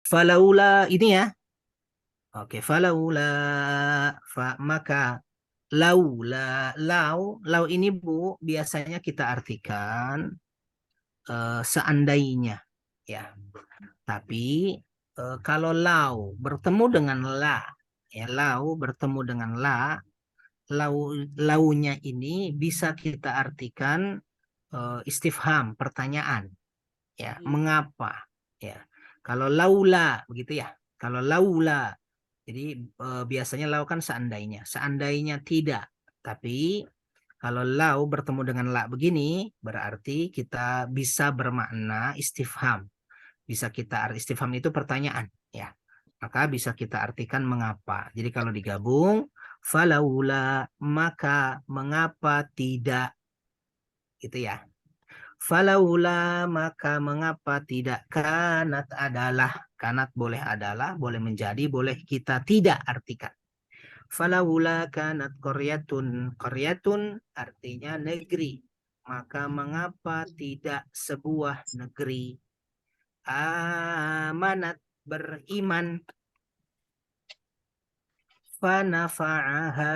Falaula ini ya. Oke, falaula maka laula lau ini Bu biasanya kita artikan seandainya ya. Tapi kalau lau bertemu dengan la ya, lau bertemu dengan launya ini bisa kita artikan istifham, pertanyaan ya, mengapa ya. Kalau laula begitu ya. Kalau laula jadi biasanya lau kan seandainya tidak. Tapi kalau lau bertemu dengan la begini berarti kita bisa bermakna istifham. Bisa kita istifham itu pertanyaan ya. Maka bisa kita artikan mengapa. Jadi kalau digabung falaula maka mengapa tidak gitu ya. Falaula maka mengapa tidak, kanat adalah, kanat boleh adalah, boleh menjadi, boleh kita tidak artikan. Falaula kanat qaryatun, qaryatun artinya negeri, maka mengapa tidak sebuah negeri amanat beriman, fanafa'aha,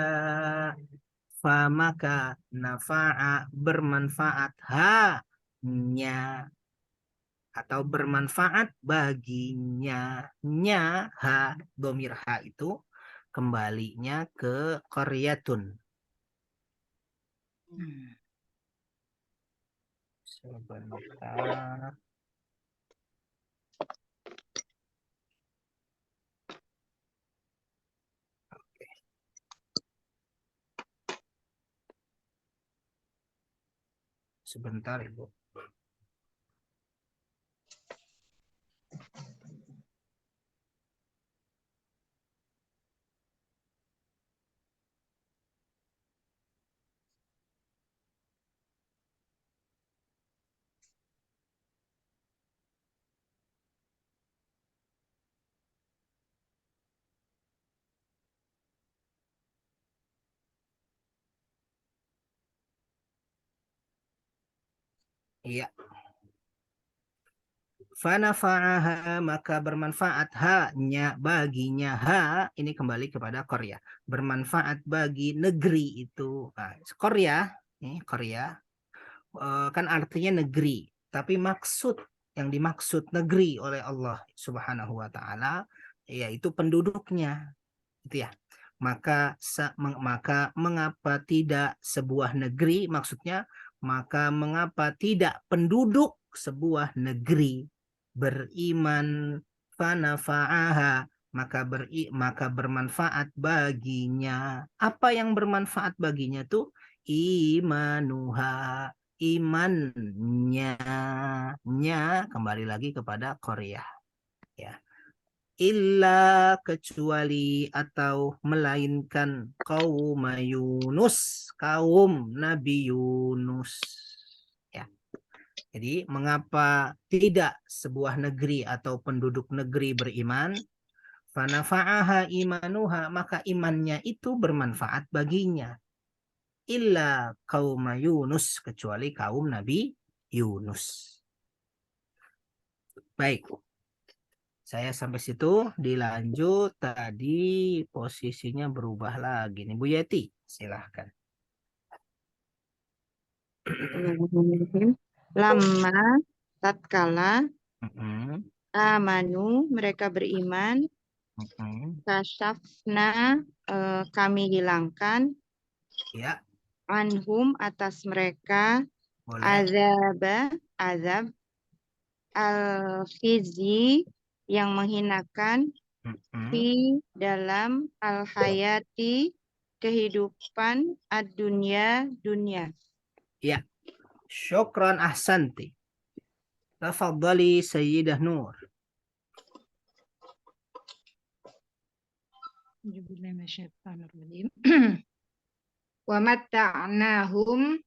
fa maka nafa'a bermanfaat, ha nya atau bermanfaat baginya, nya ha, domir ha itu kembalinya ke qaryatun. Sebentar. Sebentar Ibu. Iya. Fanafa'aha maka bermanfaat ha-nya baginya, ha ini kembali kepada Korea, bermanfaat bagi negeri itu. Nah, Korea ini Korea kan artinya negeri, tapi yang dimaksud negeri oleh Allah Subhanahu wa taala yaitu penduduknya gitu ya. Maka mengapa tidak sebuah negeri, maksudnya maka mengapa tidak penduduk sebuah negeri beriman, fanafa'aha maka bermanfaat baginya. Apa yang bermanfaat baginya tuh? Imanuha, imannya, nya kembali lagi kepada Korea ya. Illa kecuali atau melainkan kaum Yunus, kaum Nabi Yunus ya. Jadi mengapa tidak sebuah negeri atau penduduk negeri beriman? Fanafa'aha imanuha, maka imannya itu bermanfaat baginya. Illa kaum Yunus, kecuali kaum Nabi Yunus. Baik. Saya sampai situ, dilanjut tadi posisinya berubah lagi nih Bu Yeti, silahkan. Lama tatkala Mm-mm, amanu mereka beriman, mm-mm. kasyafna kami hilangkan, Ya, anhum atas mereka, boleh. azab al-khizi yang menghinakan, Mm-mm. di dalam al-hayati kehidupan ad-dunya dunia. Ya, syukran ahsanti. Tafadhali Sayyidah Nur. Wa matta'nahum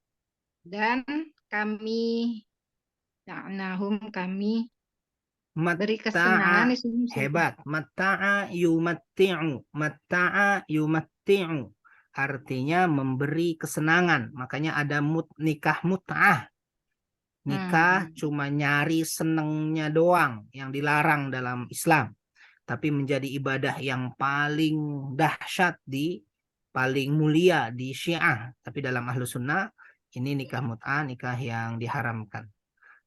dan kami kami beri kesenangan Matta'a, di sini. hebat. Matta'a yumatti'u. Matta'a yumatti'u. Artinya memberi kesenangan. Makanya ada nikah mut'ah. Nikah cuma nyari senengnya doang yang dilarang dalam Islam. Tapi menjadi ibadah yang paling dahsyat paling mulia di Syiah. Tapi dalam Ahlus Sunnah ini nikah mut'ah, nikah yang diharamkan.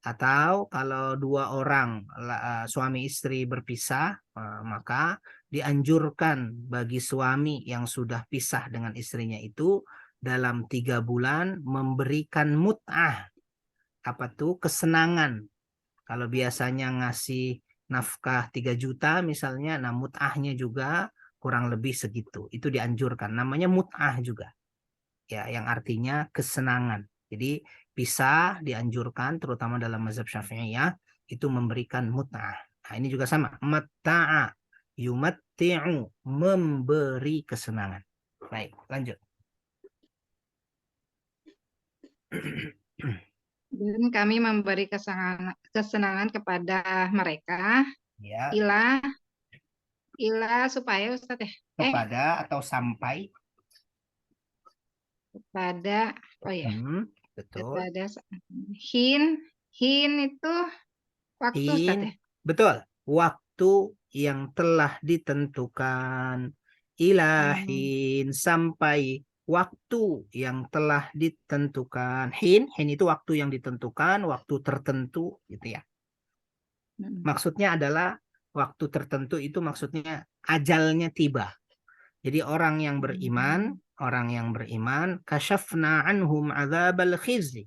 Atau kalau dua orang suami istri berpisah, maka dianjurkan bagi suami yang sudah pisah dengan istrinya itu dalam 3 bulan memberikan mut'ah. Apa tuh? Kesenangan. Kalau biasanya ngasih nafkah 3 juta misalnya, nah mut'ahnya juga kurang lebih segitu. Itu dianjurkan. Namanya mut'ah juga. Ya, yang artinya kesenangan. Jadi bisa dianjurkan terutama dalam mazhab Syafi'iyah itu memberikan mut'ah. Nah, ini juga sama. Matta'a yumatti'u, memberi kesenangan. Baik, lanjut. Dan kami memberi kesenangan kepada mereka Ya, ila supaya Ustadz ya. kepada atau sampai. Kepada Betul. kepada hin itu waktu Ustadz ya. Betul. Waktu yang telah ditentukan. Ilahin sampai waktu yang telah ditentukan. Hin itu waktu yang ditentukan, waktu tertentu gitu ya. Maksudnya adalah waktu tertentu itu maksudnya ajalnya tiba. Jadi orang yang beriman, kasyafna anhum adzabal khizy.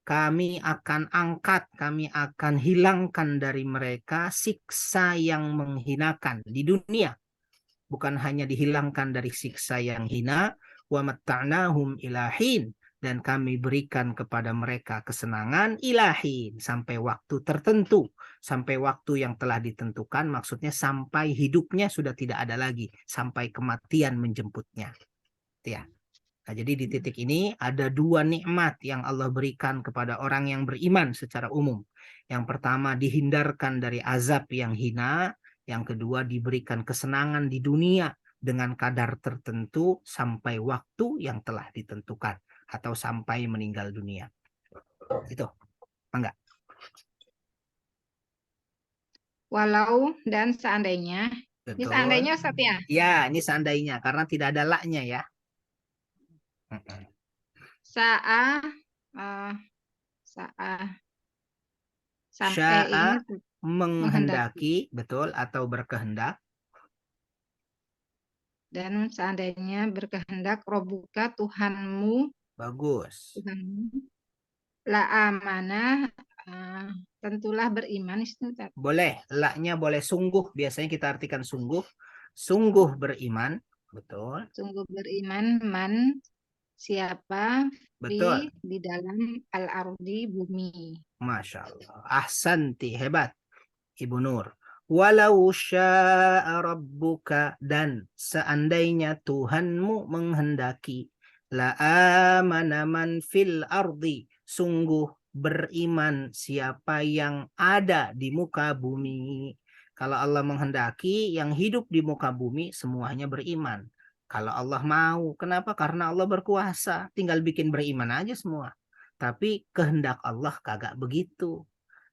Kami akan angkat, kami akan hilangkan dari mereka siksa yang menghinakan di dunia. Bukan hanya dihilangkan dari siksa yang hina, wa matta'nahum ilahin, dan kami berikan kepada mereka kesenangan ilahin sampai waktu tertentu, sampai waktu yang telah ditentukan, maksudnya sampai hidupnya sudah tidak ada lagi, sampai kematian menjemputnya. Ya. Nah, jadi di titik ini ada 2 nikmat yang Allah berikan kepada orang yang beriman secara umum. Yang pertama dihindarkan dari azab yang hina, yang kedua diberikan kesenangan di dunia dengan kadar tertentu sampai waktu yang telah ditentukan atau sampai meninggal dunia. Itu. Enggak. Walau dan seandainya. Betul. Ini seandainya Ustadz ya. Ya, ini seandainya karena tidak ada laknya ya. Sampai ini menghendaki, betul, atau berkehendak. Dan seandainya berkehendak Robuka Tuhanmu. Bagus. Tuhanmu. La amanah, tentulah beriman. Boleh, laknya boleh sungguh. Biasanya kita artikan sungguh. Sungguh beriman. Betul. Sungguh beriman man siapa betul di dalam al-ardi bumi. Masya Allah. Ahsanti, hebat Ibu Nur. Walau sya'a rabbuka, dan seandainya Tuhanmu menghendaki, la amana man fil ardi, sungguh beriman siapa yang ada di muka bumi. Kalau Allah menghendaki yang hidup di muka bumi semuanya beriman. Kalau Allah mau, kenapa? Karena Allah berkuasa, tinggal bikin beriman aja semua. Tapi kehendak Allah kagak begitu.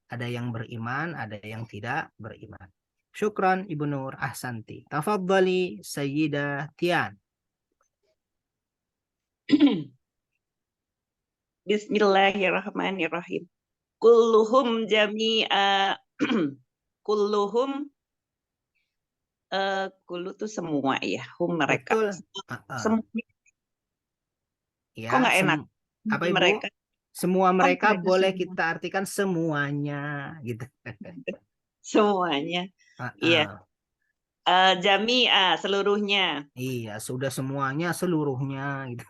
Ada yang beriman, ada yang tidak beriman. Syukran Ibu Nur, ahsanti. Tafadhali Sayyidah Tian. Bismillahirrahmanirrahim. Kulluhum jami'a. Kulluhum kullu itu semua ya, hum mereka. Betul. Semua. Ya, kok nggak enak? Apa Ibu? Mereka. Semua mereka boleh semua. kita artikan semuanya gitu. Semuanya. Iya. Jami'a seluruhnya. Iya, sudah semuanya seluruhnya gitu.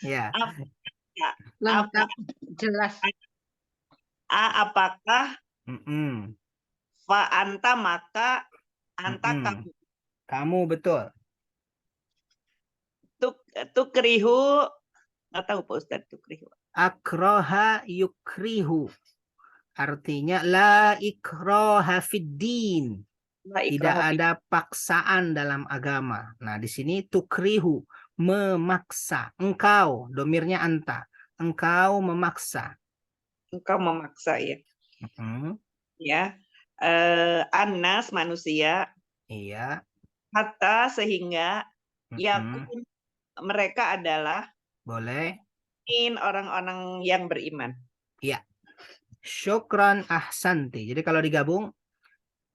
Ya. Lengkap, jelas. Apakah? Fa anta maka anta kamu. Kamu betul. Tukrihu, nggak tahu Pak Ustadz tukrihu. Akraha yukrihu. Artinya la ikraha fiddin. Tidak ada paksaan dalam agama. Nah, di sini tukrihu, memaksa. Engkau, domirnya anta. Engkau memaksa. engkau memaksa ya. Mm-mm. Ya. Anas manusia, Iya. hatta sehingga Mm-mm. yakun mereka adalah Boleh. orang-orang yang beriman. Iya. Syukran ahsanti. Jadi kalau digabung,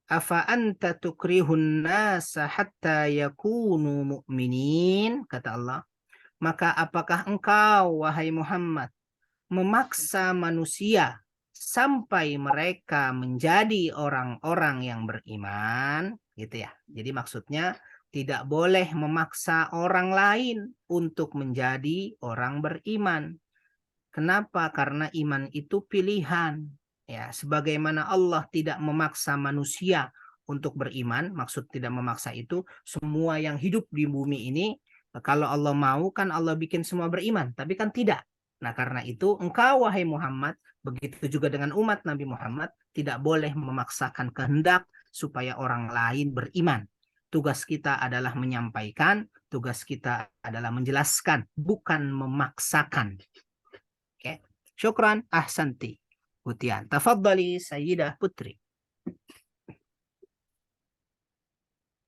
afa anta tukrihun nasa hatta yakunu mu'minin, kata Allah. Maka apakah engkau, wahai Muhammad, memaksa manusia sampai mereka menjadi orang-orang yang beriman, gitu ya. Jadi maksudnya tidak boleh memaksa orang lain untuk menjadi orang beriman. Kenapa? Karena iman itu pilihan. Ya, sebagaimana Allah tidak memaksa manusia untuk beriman, maksud tidak memaksa itu semua yang hidup di bumi ini, kalau Allah mau kan Allah bikin semua beriman, tapi kan tidak. Nah, karena itu engkau wahai Muhammad, begitu juga dengan umat Nabi Muhammad, tidak boleh memaksakan kehendak supaya orang lain beriman. Tugas kita adalah menyampaikan, tugas kita adalah menjelaskan, bukan memaksakan. Oke. Syukran ahsanti. Putian. Tafadhali Sayyidah Putri.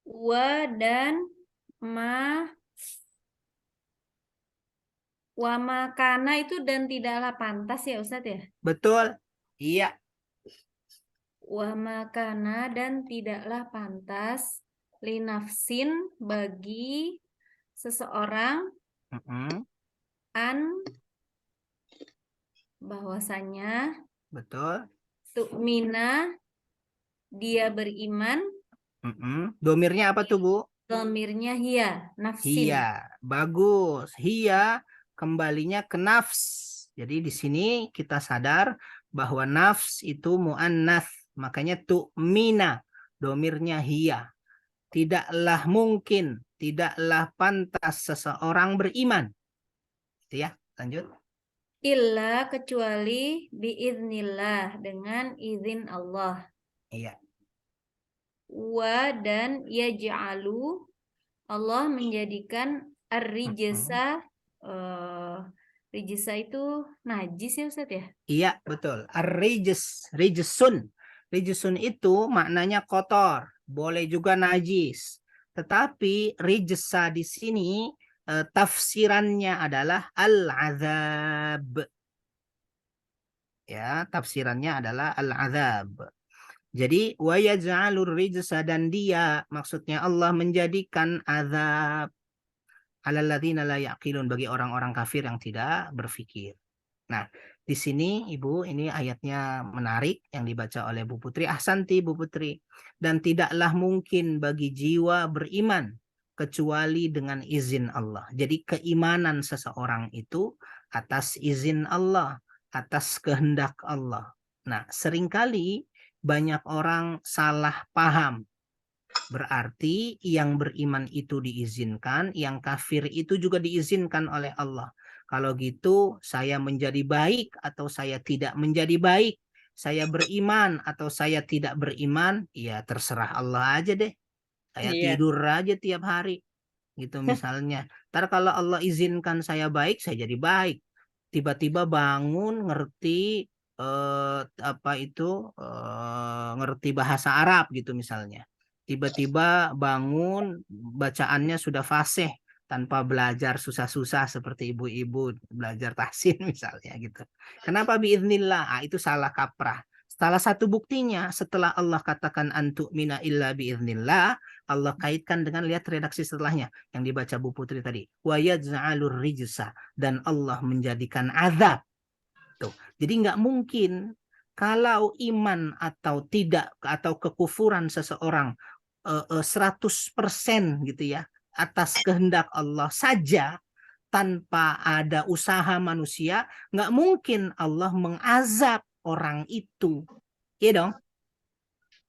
Wa dan ma wa makana itu dan tidaklah pantas ya Ustadz ya. Betul? Iya. Wa makana dan tidaklah pantas linafsin bagi seseorang Mm-mm. an bahwasanya Betul. tu'mina dia beriman, Mm-mm. Domirnya apa tuh, Bu? dhamirnya hiya, nafsin. Hiya. Bagus. Hiya kembalinya ke nafs. Jadi di sini kita sadar bahwa nafs itu muannats. Makanya tu'mina. Domirnya hiya. Tidaklah mungkin, tidaklah pantas seseorang beriman. Itu ya, lanjut. Illa kecuali biiznillah dengan izin Allah. Iya. Wa dan yaj'alu Allah menjadikan ar-rijsa rijsa itu najis ya Ustaz ya? Iya, betul. Ar-rijs, rijsun. Rijsun itu maknanya kotor, boleh juga najis. Tetapi rijsa di sini tafsirannya adalah al-azab. Ya, tafsirannya adalah al-azab. Jadi wa yaj'alur rijsa, dan dia maksudnya Allah menjadikan azab alal ladzina la yaqilun, bagi orang-orang kafir yang tidak berfikir. Nah, di sini Ibu, ini ayatnya menarik yang dibaca oleh Bu Putri. Ahsanti Bu Putri. Dan tidaklah mungkin bagi jiwa beriman kecuali dengan izin Allah. Jadi keimanan seseorang itu atas izin Allah, atas kehendak Allah. Nah, seringkali banyak orang salah paham. Berarti yang beriman itu diizinkan, yang kafir itu juga diizinkan oleh Allah. Kalau gitu, saya menjadi baik atau saya tidak menjadi baik. Saya beriman atau saya tidak beriman, ya terserah Allah aja deh. Saya Iya. tidur aja tiap hari. Gitu misalnya. Ntar kalau Allah izinkan saya baik, saya jadi baik. Tiba-tiba bangun, ngerti ngerti bahasa Arab gitu misalnya. Tiba-tiba bangun, bacaannya sudah fasih tanpa belajar susah-susah seperti ibu-ibu belajar tahsin misalnya gitu. Kenapa biiznillah? Itu salah kaprah. Salah satu buktinya setelah Allah katakan antu'mina illa biiznillah, Allah kaitkan dengan, lihat redaksi setelahnya yang dibaca Bu Putri tadi. Wa yaj'alur rijsa, dan Allah menjadikan azab. Tuh. Jadi nggak mungkin kalau iman atau tidak atau kekufuran seseorang 100% gitu ya atas kehendak Allah saja tanpa ada usaha manusia, nggak mungkin Allah mengazab orang itu. Iya dong?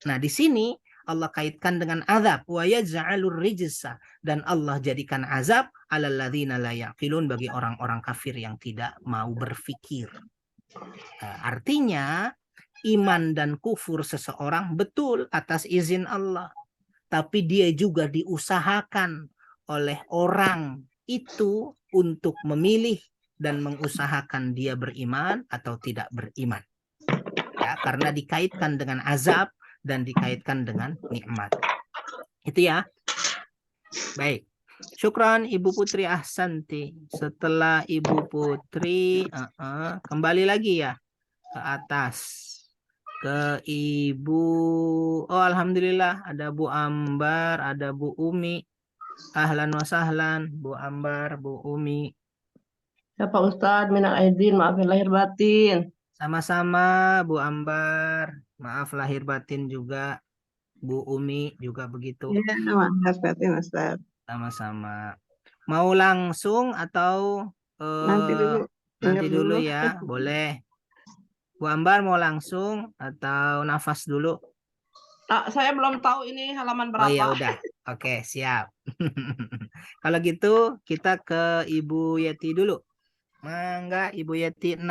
Nah, di sini Allah kaitkan dengan azab, wa yaj'alur rijsa, dan Allah jadikan azab alal ladzina la yaqilun, bagi orang-orang kafir yang tidak mau berfikir. Artinya iman dan kufur seseorang betul atas izin Allah, tapi dia juga diusahakan oleh orang itu untuk memilih dan mengusahakan dia beriman atau tidak beriman. karena dikaitkan dengan azab dan dikaitkan dengan nikmat. Itu ya. Baik. Syukran Ibu Putri Ahsanti. Setelah Ibu Putri kembali lagi ya ke atas. Ke Ibu. Oh, alhamdulillah ada Bu Ambar, ada Bu Umi. Ahlan wa sahlan, Bu Ambar, Bu Umi. Ya Pak Ustadz, minal aidin, maafin lahir batin. Sama-sama Bu Ambar. Maaf lahir batin juga. Bu Umi juga begitu. Ya, maaf batin Ustaz. Sama-sama. Mau langsung atau Nanti dulu. nanti Dengar dulu ya, boleh. Bu Ambar mau langsung atau nafas dulu? Saya belum tahu ini halaman Oh ya berapa. udah. Oke, siap. Kalau gitu kita ke Ibu Yeti dulu. Mangga Ibu Yeti 6.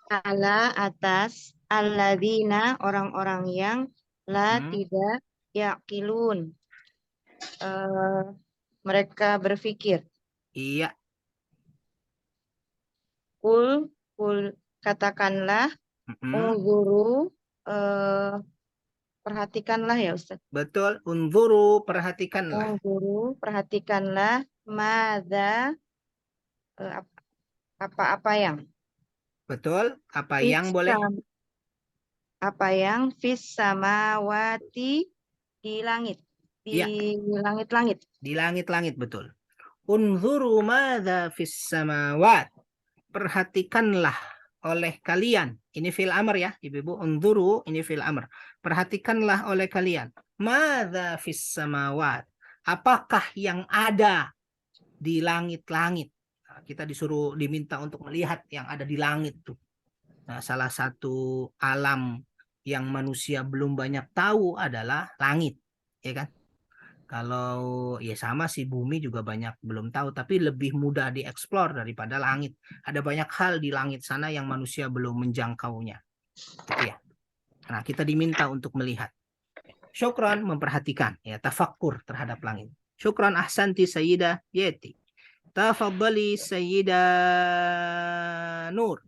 Ala atas alladzina orang-orang yang la Hmm. tidak yaqilun. Mereka berpikir. Iya, Kul katakanlah unzuru perhatikanlah ya Ustaz. betul. Unzuru, perhatikanlah. Unzuru perhatikanlah madza apa yang Betul. Apa fis yang boleh? apa yang fis samawati di langit. Di Iya. langit-langit. Di langit-langit, betul. Unzuru madza fis samawat. Perhatikanlah oleh kalian. Ini fil amr ya, Ibu-ibu. Unzuru, ini fil amr. Perhatikanlah oleh kalian. Madza fis samawat. Apakah yang ada di langit-langit? Nah, kita diminta untuk melihat yang ada di langit tuh. Nah, salah satu alam yang manusia belum banyak tahu adalah langit, ya kan? Kalau ya sama sih, bumi juga banyak belum tahu, tapi lebih mudah dieksplor daripada langit. Ada banyak hal di langit sana yang manusia belum menjangkaunya. Gitu ya. Nah, kita diminta untuk melihat. Syukran, memperhatikan, ya, tafakkur terhadap langit. Syukran ahsanti Sayyidah Yeti. Tafadhali Sayyidah Nur.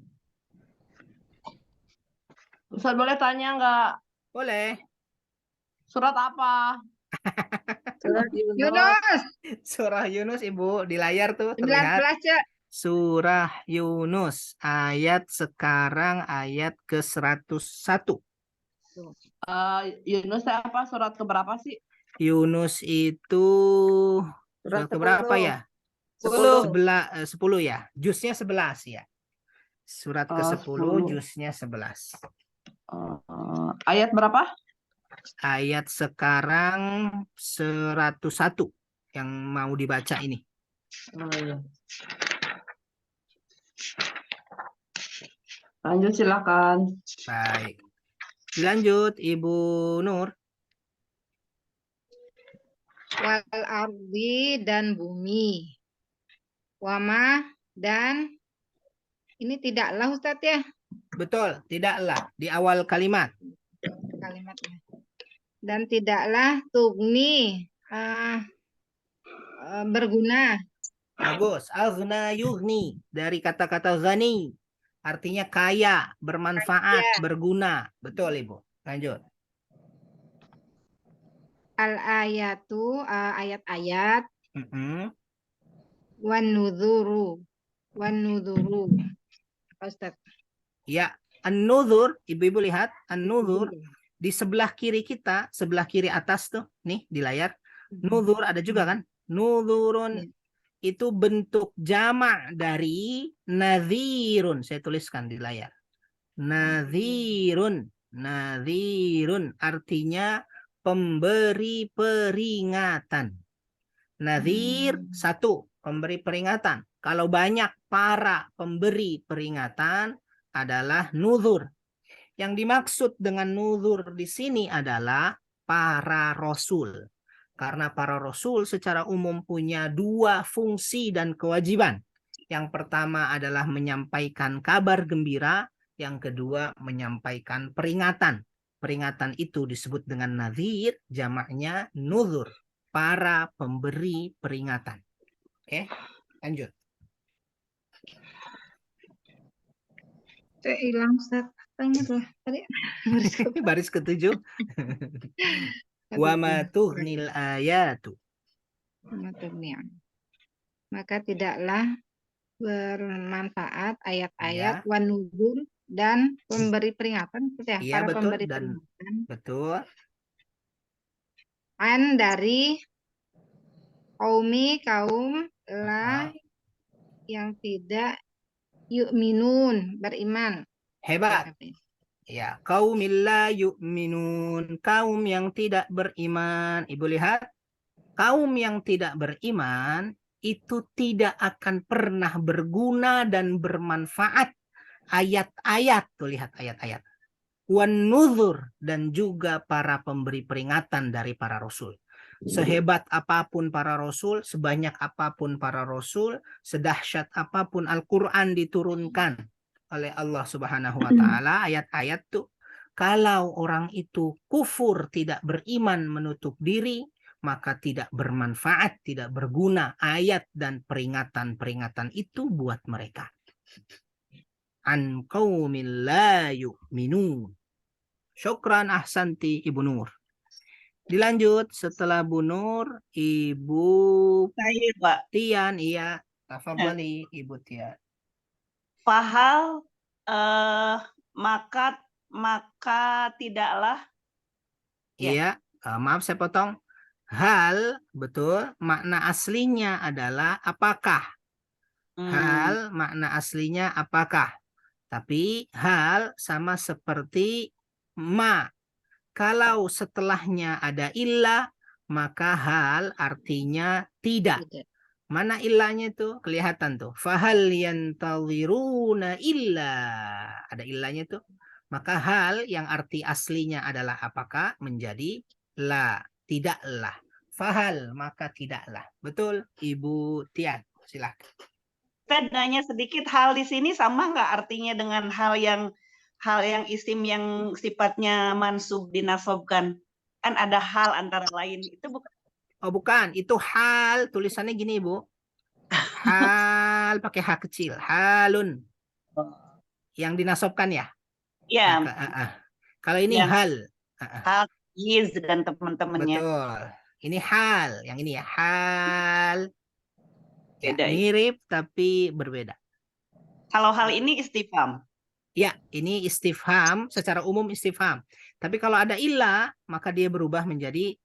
Ustadz boleh tanya nggak? Boleh. Surat apa? Surat Yunus. Yunus, Surah Yunus, Ibu, di layar tuh terlihat. 19 Cek. Surah Yunus, ayat sekarang ayat ke-101. Yunus apa? Surat keberapa sih? Yunus itu Surat surat keberapa 10. ya? 10. 10 ya. Juznya 11 ya. Surat ke-10, 10. juznya 11. Ayat berapa? Ayat sekarang 101 yang mau dibaca ini. Iya. Lanjut silakan. Baik. Dilanjut Ibu Nur. Wal ardi dan bumi. Wama dan ini tidaklah Ustadz ya Betul, tidaklah di awal kalimat. kalimatnya. Dan tidaklah tugni berguna. Bagus. Aghna yughni dari kata-kata ghani. Artinya kaya, bermanfaat, berguna. Betul, Ibu. Lanjut. Al-ayatu ayat-ayat wan nudhuru Ustaz. Ya, an-nuzur, Ibu-ibu lihat, an-nuzur di sebelah kiri kita, sebelah kiri atas tuh, nih di layar. Nuzur ada juga kan? Nuzurun itu bentuk jamak dari nadhirun. Saya tuliskan di layar. Nadhirun. Nadhirun artinya pemberi peringatan. Nadhir satu, pemberi peringatan. Kalau banyak para pemberi peringatan adalah nuzur. Yang dimaksud dengan nuzur di sini adalah para rasul. Karena para rasul secara umum punya dua fungsi dan kewajiban. Yang pertama adalah menyampaikan kabar gembira, yang kedua menyampaikan peringatan. Peringatan itu disebut dengan nadhir, jamaknya nuzur, para pemberi peringatan. Oke, lanjut. Cek hilang Ustaz. Tanya tuh tadi. Baris ke- Baris ketujuh. Aduh, Wa ma tughnil ayatu. Matanya. Maka tidaklah bermanfaat ayat-ayat Ya, wan nuzur dan pemberi peringatan, gitu ya, iya para betul pemberi dan peringatan betul. dari kaum lah Ah, yang tidak yu'minun beriman. hebat. Ya, kaumil la yu'minun, kaum yang tidak beriman. Ibu lihat, kaum yang tidak beriman itu tidak akan pernah berguna dan bermanfaat ayat-ayat. Tuh lihat ayat-ayat. Wan nuzur dan juga para pemberi peringatan dari para rasul. Sehebat apapun para rasul, sebanyak apapun para rasul, sedahsyat apapun Al-Quran diturunkan oleh Allah Subhanahu wa taala, ayat-ayat tuh kalau orang itu kufur, tidak beriman, menutup diri, maka tidak bermanfaat, tidak berguna ayat dan peringatan-peringatan itu buat mereka. An qaumil la yu'minun. Syukran ahsanti Ibu Nur. Dilanjut setelah Bu Nur, Ibu Saya, Pak. Tian, iya. Tafadhali Ibu Tian. Fahal maka tidaklah Ya. Iya, maaf saya potong. Hal, betul, makna aslinya adalah apakah. Hal, makna aslinya apakah. Tapi hal sama seperti ma. Kalau setelahnya ada illa, maka hal artinya tidak. Tidak. Mana illanya itu? Kelihatan tuh. Fahal yantaziruna illa. Ada illanya tuh. Maka hal yang arti aslinya adalah apakah menjadi la. Tidaklah. Fahal maka tidaklah. Betul Ibu Tian. Silakan. Saya nanya sedikit, hal di sini sama nggak artinya dengan hal yang isim yang sifatnya mansub dinasobkan? Kan ada hal antara lain. Itu bukan. Oh bukan, itu hal. Tulisannya gini Ibu. Hal pakai H kecil. Halun. Yang dinasobkan ya. Ya, Kalau ini yang hal. hal Yiz dan teman-temannya. Betul. Ini hal. Yang ini ya. Hal. Ya, Beda. mirip tapi berbeda. Kalau hal ini istifham. Ya, ini istifham. Secara umum istifham. Tapi kalau ada illa, maka dia berubah menjadi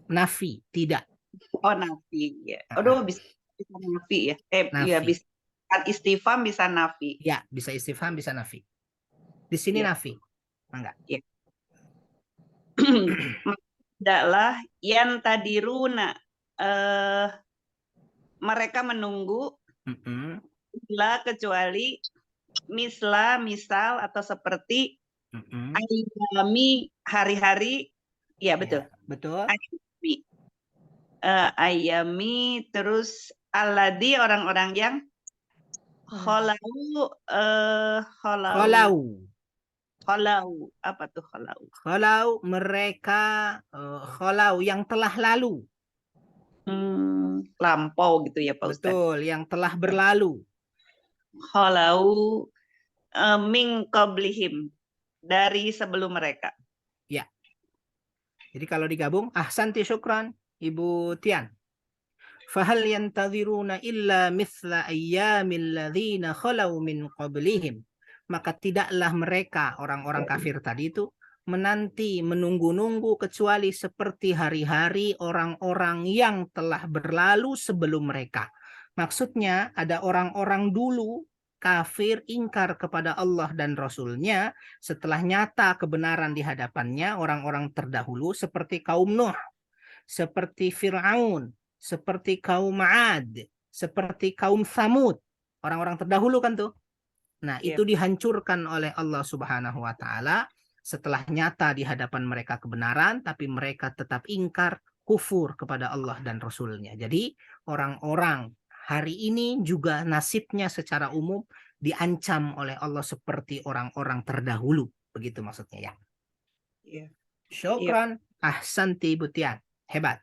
nafi. Tidak. Oh, nafi. Ya. Aduh, bisa nafi ya. Ya, Nafi. bisa istifham, bisa nafi. Ya, bisa istifham, bisa nafi. Di sini Ya. nafi. Enggak. Ya. Tidaklah yang tadiruna mereka menunggu kecuali misal atau seperti ayami hari-hari. Ya, betul. Ya, betul. Ayami terus aladi orang-orang yang kholau apa tuh kholau? Kholau mereka kholau yang telah lalu. Lampau gitu ya Pak Ustadz. Betul, yang telah berlalu. Kholau min qablihim dari sebelum mereka. Ya. Jadi kalau digabung, ahsanti syukran Ibu Tian. Fahal yantaziruna illa mithla ayyamil ladzina khalau min qablihim. Maka tidaklah mereka orang-orang kafir tadi itu menanti menunggu-nunggu kecuali seperti hari-hari orang-orang yang telah berlalu sebelum mereka. Maksudnya ada orang-orang dulu kafir ingkar kepada Allah dan Rasul-Nya setelah nyata kebenaran di hadapannya orang-orang terdahulu seperti kaum Nuh, seperti Fir'aun, seperti kaum 'Ad, seperti kaum Tsamud, orang-orang terdahulu kan tuh. Nah, itu dihancurkan oleh Allah Subhanahu wa taala setelah nyata di hadapan mereka kebenaran, tapi mereka tetap ingkar, kufur kepada Allah dan Rasul-Nya. Jadi, orang-orang hari ini juga nasibnya secara umum diancam oleh Allah seperti orang-orang terdahulu. Begitu maksudnya ya. Syukran, ahsanti Ibu Tian. Hebat.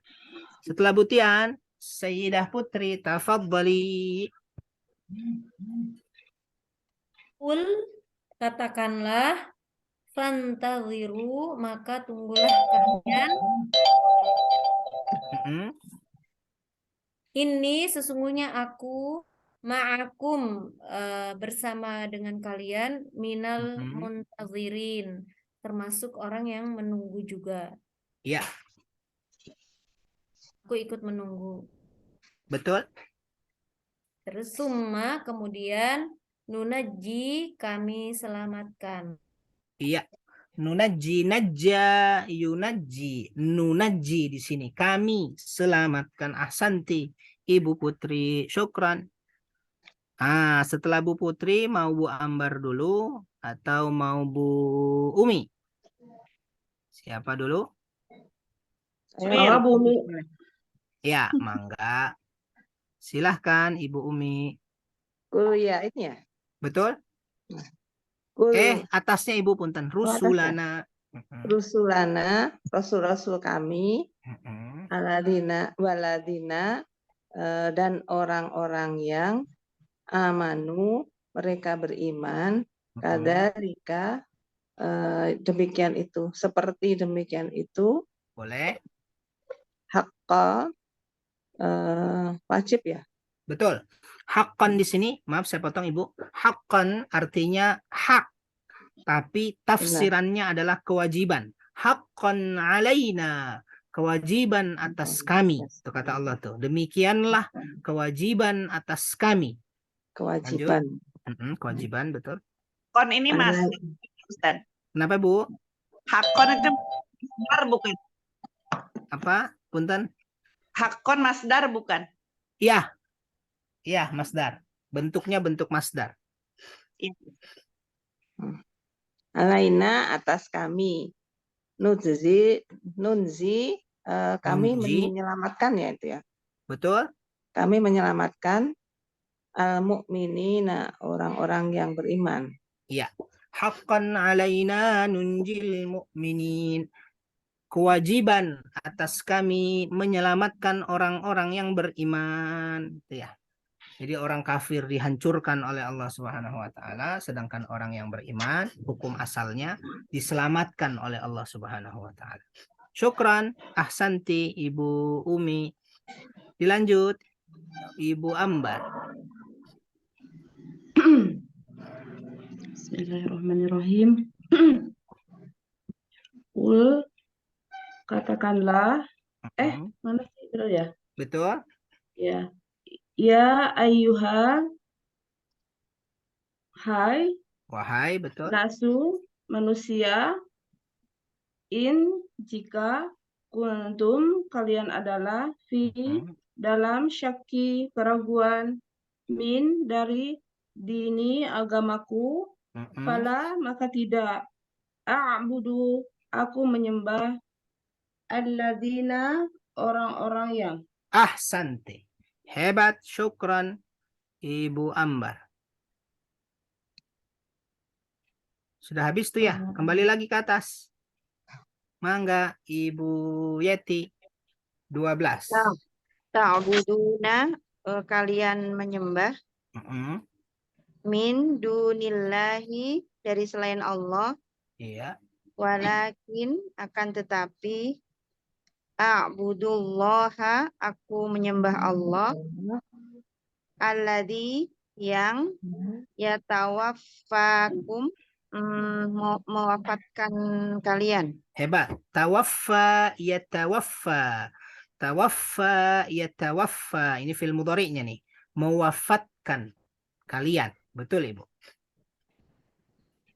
Setelah Bu Tian, Sayyidah Putri, tafadhali. Kul, katakanlah Fantaziru, maka tunggulah kalian. Mm-mm. Ini sesungguhnya aku ma'akum bersama dengan kalian minal Mhm. muntazirin, termasuk orang yang menunggu juga. Ya, Aku ikut menunggu. betul. Terus summa kemudian nunaji kami selamatkan. Iya. Nunaji, najja, yunaji, nunaji di sini. Kami selamatkan. Ahsanti, Ibu Putri. Syukran. Setelah Bu Putri, mau Bu Ambar dulu atau mau Bu Umi? Siapa dulu? Mangga Bumi. Ya, mangga. Silahkan Ibu Umi. Kul ya ini ya. Betul? Kul Atasnya Ibu punten. atasnya. Rusulana. Rusulana, rasul-rasul kami, Mm-mm. aladina, waladina, dan orang-orang yang amanu, mereka beriman, kadarika, demikian itu, seperti demikian itu, Boleh? haqqa, wajib ya. Betul. Haqqan di sini, maaf saya potong Ibu. Haqqan artinya hak, tapi tafsirannya adalah kewajiban. Haqqan alaina, kewajiban atas kami. Itu kata Allah tuh. Demikianlah kewajiban atas kami. Kewajiban. Kewajiban, betul. Kon ini masdar, Ustaz. Kenapa Bu? Hakon itu masdar bukan? Apa? Punten? Hakon masdar bukan? Iya. Iya, masdar. Bentuknya bentuk masdar. Alaina atas kami. Nunzi, kami Nunji. menyelamatkan ya itu ya. Betul? Kami menyelamatkan al-mu'minina, orang-orang yang beriman. Iya. Haqqan alaina nunjil mu'minin. Kewajiban atas kami menyelamatkan orang-orang yang beriman. Itu ya. Jadi orang kafir dihancurkan oleh Allah Subhanahu wa taala, sedangkan orang yang beriman hukum asalnya diselamatkan oleh Allah Subhanahu wa taala. Syukran, ahsanti Ibu Umi. Dilanjut Ibu Ambar. Bismillahirrahmanirrahim. Kul, katakanlah, mana sih betul ya? Betul? Ya, ya ayyuhal, hai, Wahai, betul. nasu, manusia, jika kuntum, kalian adalah fi, dalam syaki, keraguan, min, dari dini, agamaku, fala, maka tidak, a'budu, aku menyembah, alladzina, orang-orang yang. Ahsanti. Hebat, syukran Ibu Ambar. Sudah habis tuh ya? Kembali lagi ke atas. Mangga Ibu Yeti. 12. Ta'buduna, kalian menyembah, min dunillahi, dari selain Allah, Iya. walakin, akan tetapi, a'budullaha, aku menyembah Allah, alladzi, yang yatawaffakum, mewafatkan kalian. Hebat. Tawaffa yatawaffa. Tawaffa yatawaffa. Ini fi'il mudhari'nya nih. Mewafatkan kalian. Betul Ibu.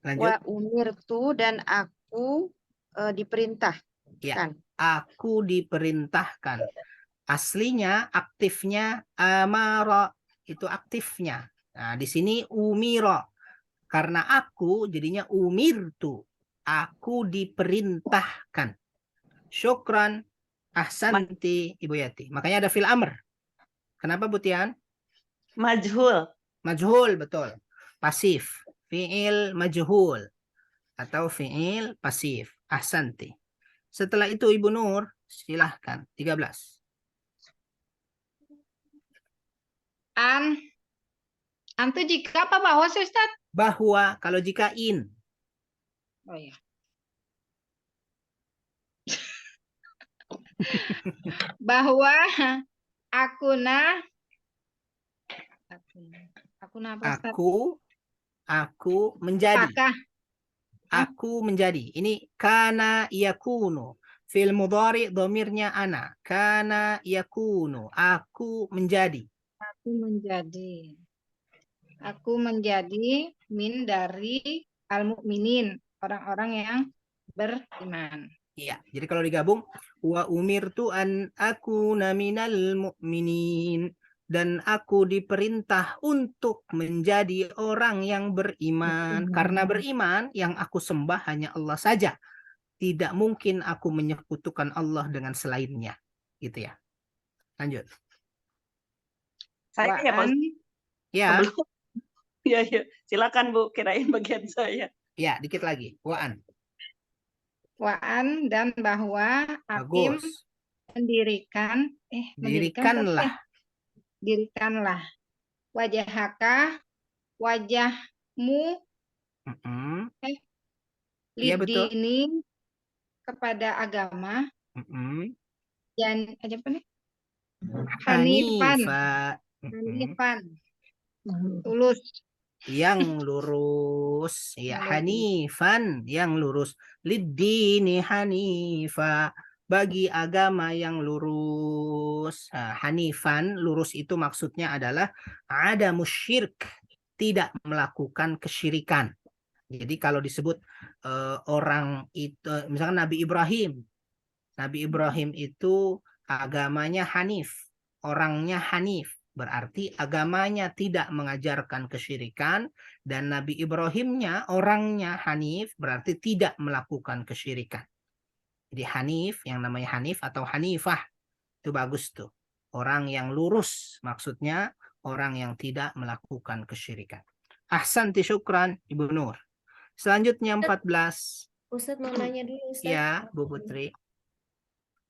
Lanjut. Wa umirtu, dan aku diperintah. Ya. Aku diperintahkan. Aslinya aktifnya amara, itu aktifnya. Nah, di sini umiro. Karena aku jadinya umirtu. Aku diperintahkan. Syukran, ahsanti Ibu Yati. Makanya ada fil amr. Kenapa Bu Tian? Majhul. Majhul, betul. Pasif. Fi'il majhul. Atau fi'il pasif. Ahsanti. Setelah itu Ibu Nur, silahkan. 13. Antu jika apa bahwa sih Ustaz? Bahwa kalau jika in. Oh ya. Bahwa akuna apa Ustaz? Aku menjadi. Apakah Aku menjadi. Ini kana yakunu. Fil mudhari domirnya ana. Kana yakunu. Aku menjadi. aku menjadi min dari al-mu'minin, orang-orang yang beriman. Iya. Jadi kalau digabung wa umirtu an akuna minal mu'minin, dan aku diperintah untuk menjadi orang yang beriman. Karena beriman yang aku sembah hanya Allah saja. Tidak mungkin aku menyekutukan Allah dengan selainnya. Gitu ya. Lanjut. Saya ya Pak Wa'an Ustadz. Ya, Belum. Ya, ya. Silakan Bu, kirain bagian saya. ya, dikit lagi. Wa'an. Wa'an dan bahwa Akim Bagus. mendirikan Dirikanlah. dirikanlah wajahaka, wajahmu Mm-mm. Iya, betul. lidini, kepada agama, Mm-mm. dan apa nih? Hanifan, Hanifa. Mm-mm. hanifan, tulus. Yang lurus. Ya, Yang lurus. hanifan, yang lurus. Lidini hanifa. Bagi agama yang lurus. Nah, hanifan, lurus itu maksudnya adalah ada musyrik, tidak melakukan kesyirikan. Jadi kalau disebut orang itu, misalkan Nabi Ibrahim. Nabi Ibrahim itu agamanya Hanif, orangnya Hanif. Berarti agamanya tidak mengajarkan kesyirikan, dan Nabi Ibrahimnya orangnya Hanif, berarti tidak melakukan kesyirikan. Jadi Hanif, yang namanya Hanif atau Hanifah, itu bagus tuh. Orang yang lurus, maksudnya orang yang tidak melakukan kesyirikan. Ahsanti syukran, Ibu Nur. Selanjutnya 14. Ustadz mau nanya dulu Ustadz. Ya, Bu Putri.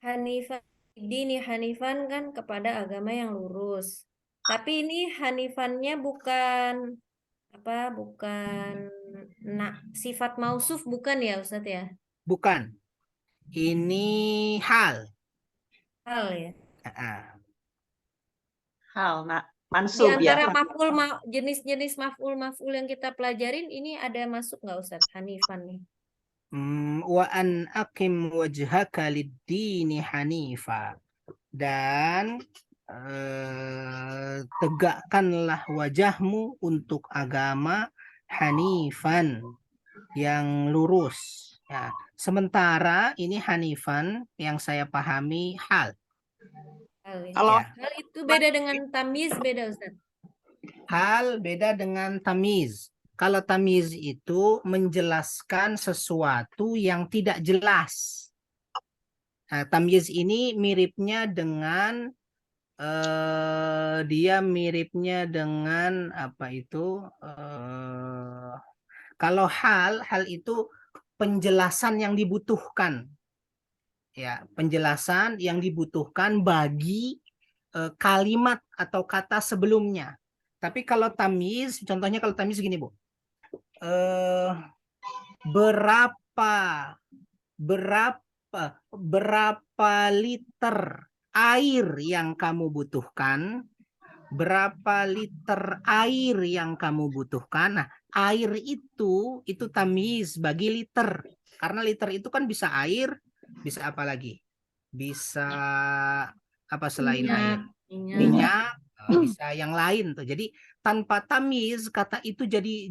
Hanifan, dini Hanifan kan kepada agama yang lurus. Tapi ini Hanifannya bukan sifat mausuf bukan ya Ustadz ya? Bukan. Ini hal. Hal ya. Hal, nak. Di Mansub ya. antara jenis-jenis maf'ul yang kita pelajarin ini ada masuk nggak Ustadz Hanifan nih? Wa an aqim wajhaka lid-dini hanifa, dan tegakkanlah wajahmu untuk agama hanifan, yang lurus. Ya. Sementara ini hanifan yang saya pahami hal. Hal ya. Kalau Hal itu beda dengan tamyiz, beda Ustadz. Hal beda dengan tamiz. Kalau tamiz itu menjelaskan sesuatu yang tidak jelas. Nah, tamyiz ini miripnya dengan apa itu? Kalau hal itu penjelasan yang dibutuhkan. Ya, penjelasan yang dibutuhkan bagi kalimat atau kata sebelumnya. Tapi kalau tamyiz, contohnya kalau tamyiz gini, Bu. Berapa liter air yang kamu butuhkan? Berapa liter air yang kamu butuhkan? Nah, air itu tamyiz bagi liter. Karena liter itu kan bisa air, bisa apa lagi? Bisa apa selain air? Minyak, bisa yang lain tuh. Jadi tanpa tamyiz kata itu jadi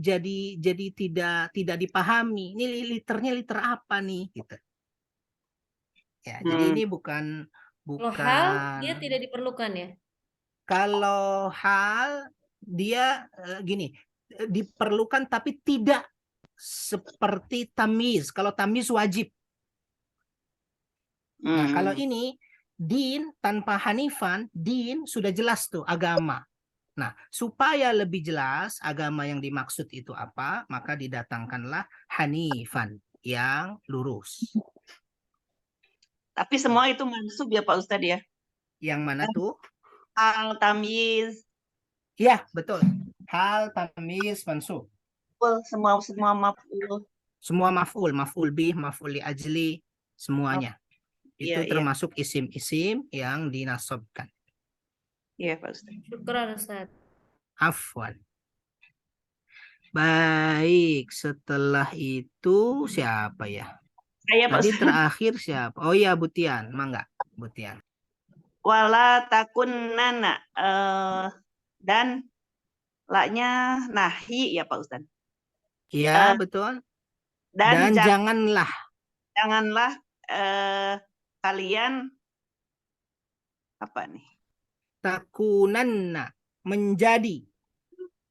tidak dipahami. Ini liternya liter apa nih gitu. Ya, jadi ini bukan Kalau hal dia tidak diperlukan ya. Kalau hal dia gini, diperlukan tapi tidak seperti tamyiz. Kalau tamyiz wajib. Nah, kalau ini din tanpa hanifan, din sudah jelas tuh agama. Nah, supaya lebih jelas agama yang dimaksud itu apa, maka didatangkanlah hanifan, yang lurus. Tapi semua itu mansub ya Pak Ustadz ya? Yang mana tuh? Hal, tamyiz. Ya, betul. Hal, tamyiz, mansub. Semua maf'ul. Semua maf'ul bih, maf'ul li ajli, semuanya. Iya, Itu iya. termasuk isim-isim yang dinasobkan. Iya, Pak Ustadz. Syukran Ustaz. Afwan. Baik, setelah itu siapa ya? Saya, Pak Tadi Ustadz. terakhir siapa? Oh iya, Butian. Mangga, Butian. Wala takunnana. Dan laknya nahi ya Pak Ustadz. Iya, Eh, betul. dan Dan janganlah janganlah kalian apa nih? takunanna menjadi.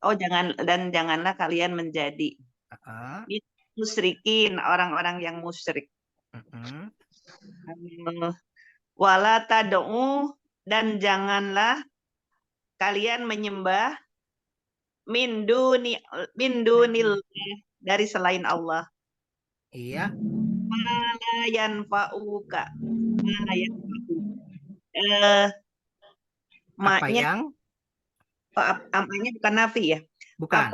Oh, janganlah kalian menjadi Ah, musyrikin, orang-orang yang musyrik. mm-mm. Wala tad'u, dan janganlah kalian menyembah min dunil, dari selain Allah. Iya, La yanfa'uka. La yanfa'u. Eh, apa maknya yang? amanya bukan nafi ya. Bukan.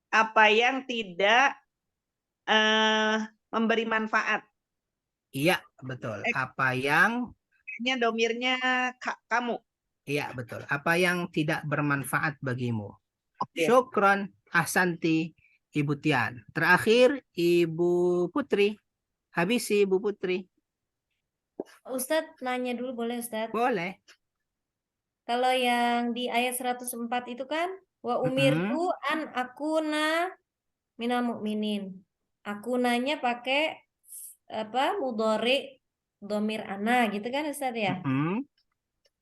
Apa yang tidak memberi manfaat. Iya, betul. Apa yang? Hanya domirnya kamu. Iya, betul. Apa yang tidak bermanfaat bagimu? Iya. Syukron, ahsanti, Ibu Tian. Terakhir, Ibu Putri. Habisi, Ibu Putri. Ustadz nanya dulu boleh Ustadz? Boleh. Kalau yang di ayat 104 itu kan wa umirtu an akuna minal mu'minin. Akunanya pakai apa? Mudhari domir ana gitu kan Ustadz ya?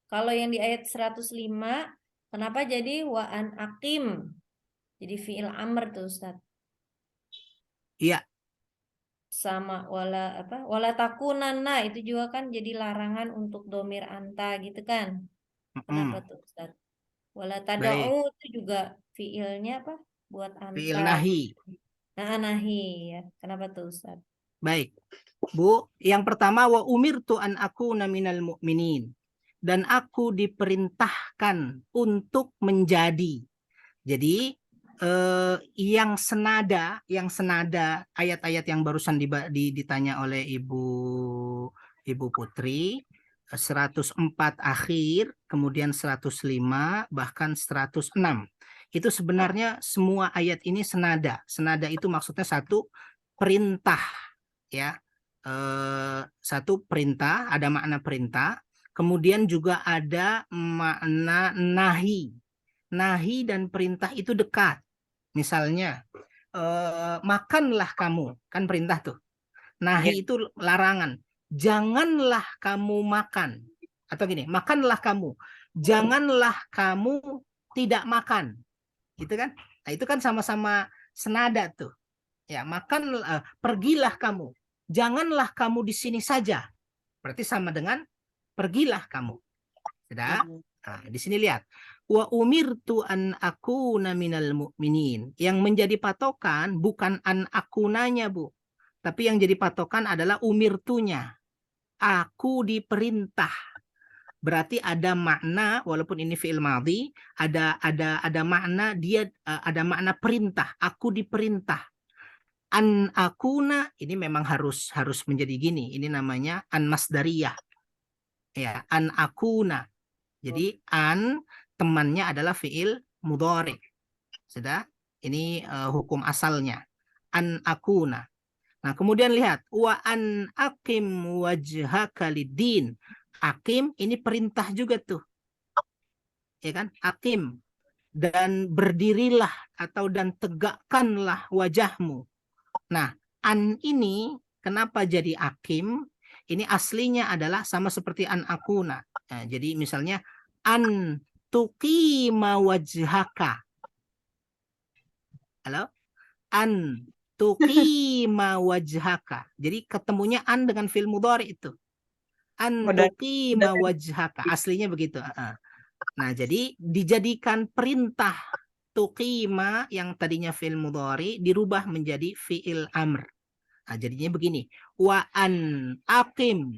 Kalau yang di ayat 105 kenapa jadi wa an akim? Jadi fi'il amr tuh Ustadz. Iya. Sama wala apa? Wala takunanna itu juga kan jadi larangan untuk domir anta gitu kan? Kenapa tuh Ustaz? Wala Baik. tada'u itu juga fiilnya apa? Buat Fi'il anta. nahi. Nah, nahi ya. Kenapa tuh Ustaz? Baik. Bu, yang pertama wa umirtu an akuna minal mu'minin. Dan aku diperintahkan untuk menjadi. Jadi yang senada ayat-ayat yang barusan ditanya oleh Ibu Putri, 104 akhir, kemudian 105, bahkan 106. Itu sebenarnya semua ayat ini senada. Senada itu maksudnya satu perintah, ya. Satu perintah, ada makna perintah, kemudian juga ada makna nahi. Nahi dan perintah itu dekat. Misalnya, makanlah kamu, kan perintah tuh. Nahi itu larangan. Janganlah kamu makan. Atau gini, makanlah kamu. Janganlah kamu tidak makan. Gitu kan? Nah, itu kan sama-sama senada tuh. Ya, makan, pergilah kamu. Janganlah kamu di sini saja. Berarti sama dengan pergilah kamu. Sudah? Nah, di sini lihat. Wa umirtu an akuna minal mu'minin. Yang menjadi patokan bukan an akunanya, Bu. Tapi yang jadi patokan adalah umirtunya. Aku diperintah. Berarti ada makna, walaupun ini fi'il madhi, ada makna, dia ada makna perintah. Aku diperintah. An akuna ini memang harus menjadi gini. Ini namanya an masdariyah. Ya, an akuna. Jadi an temannya adalah fi'il mudhari. Sudah? Ini hukum asalnya. An akuna. Nah, kemudian lihat wa an aqim wajhaka lid-din. Aqim ini perintah juga tuh. Ya kan? Aqim. Dan berdirilah atau dan tegakkanlah wajahmu. Nah, an ini kenapa jadi aqim? Ini aslinya adalah sama seperti an akuna. Nah, jadi misalnya an tuqima wajhaka. Halo? An tuqima wajhaka. Jadi ketemunya an dengan fi'il mudhari itu. An tuqima wajhaka. Aslinya begitu. Nah, jadi dijadikan perintah tuqima yang tadinya fi'il mudhari dirubah menjadi fi'il amr. Nah, jadinya begini. Wa an aqim,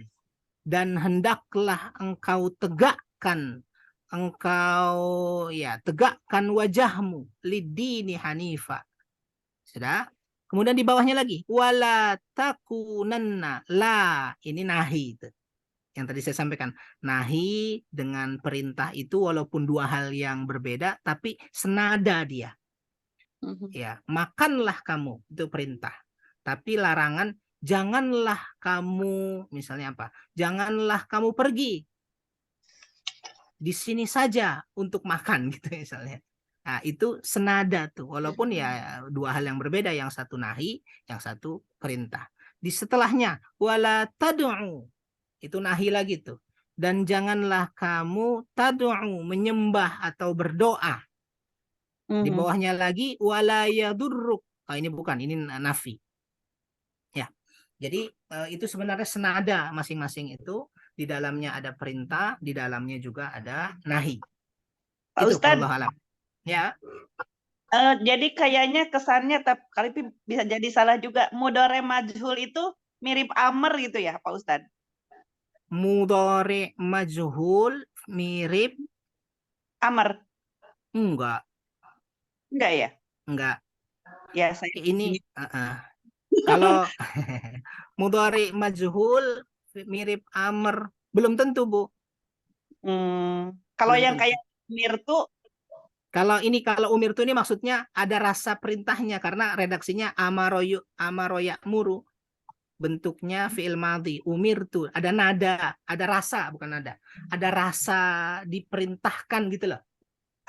dan hendaklah engkau tegakkan, tegakkan wajahmu lidini hanifa. Sudah? Kemudian di bawahnya lagi wala takunanna, la ini nahi itu. Yang tadi saya sampaikan, nahi dengan perintah itu walaupun dua hal yang berbeda tapi senada dia. Ya, makanlah kamu itu perintah. Tapi larangan janganlah kamu misalnya apa? Janganlah kamu pergi. Di sini saja untuk makan gitu misalnya. Nah, itu senada tuh. Walaupun ya dua hal yang berbeda, yang satu nahi, yang satu perintah. Di setelahnya wala tad'u. Itu nahi lagi tuh. Dan janganlah kamu tad'u menyembah atau berdoa. Di bawahnya lagi wala yadurruk. Oh, ini bukan, ini nafi. Ya. Jadi itu sebenarnya senada masing-masing itu. Di dalamnya ada perintah, di dalamnya juga ada nahi. Pak Itu Ustadz, wallahu alam. Ya. jadi kayaknya kesannya tapi bisa jadi salah juga. Mudhari majhul itu mirip amr gitu ya, Pak Ustadz? Mudhari majhul mirip Amr. enggak Ya? enggak. Ya, saya Ini kalau mudhari majhul mirip amr belum tentu, Bu. Kalau Belum yang tentu. kayak mir tuh Kalau umirtu ini maksudnya ada rasa perintahnya karena redaksinya amaroya muru. Bentuknya fi'il madhi, umirtu, ada nada, ada rasa, bukan nada. Ada rasa diperintahkan gitu loh.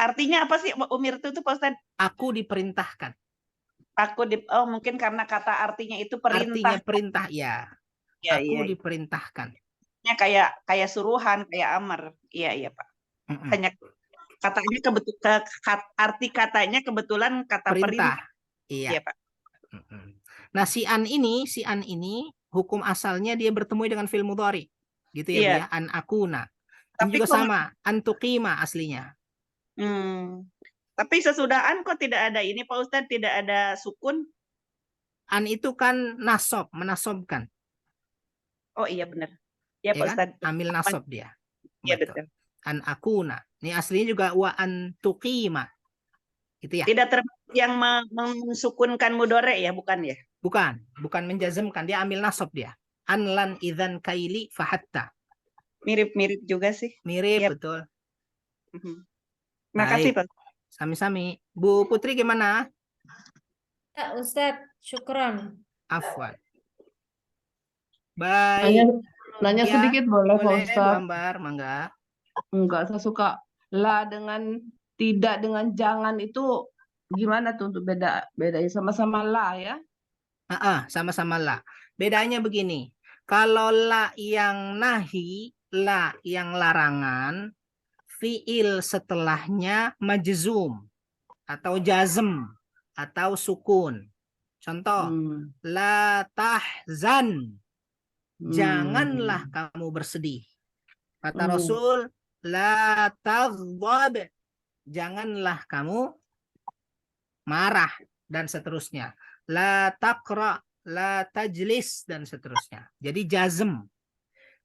artinya apa sih umir itu Pak Ustadz? Aku diperintahkan. Mungkin karena kata artinya itu Artinya perintah. perintah, ya. Ya, Aku iya. diperintahkan. Kayak suruhan, kayak amar. Iya, Pak. Hanya katanya arti katanya kebetulan kata perintah. perintah. Iya. Iya, Pak. Nah, si an ini hukum asalnya dia bertemu dengan fi'il mudhari. Gitu ya, Bu ya. An akuna. Ini Tapi juga kok sama, antuqima aslinya. Tapi sesudah an kok tidak ada ini Pak Ustadz, tidak ada sukun. An itu kan nasob, menasobkan. Oh iya benar. Ya, Pak Kan? Ustadz. Ambil nasob dia. Iya betul. An akuna. Ini aslinya juga wa antuqima. Gitu ya. Tidak termasuk yang mensukunkan mudhari ya, bukan ya? Bukan menjazmkan, dia ambil nasob dia. An lan idzan kaili fahatta. Mirip-mirip juga sih. Mirip, Yep. betul. Makasih, Pak. Sami-sami. Bu Putri gimana? Ya, Ustadz, syukron. Afwan. Baik. Nanya Ya, sedikit boleh, Pak boleh, Bu Ustadz? Ambar, mangga. Enggak, saya suka la dengan tidak dengan jangan itu gimana tuh untuk bedanya sama-sama la ya? Sama-sama la. Bedanya begini. Kalau la yang nahi, la yang larangan, fiil setelahnya majzum atau jazm atau sukun. Contoh, la tahzan. Janganlah kamu bersedih. Kata Rasul, la taghdab. Janganlah kamu marah dan seterusnya. La taqra, la tajlis dan seterusnya. Jadi jazm.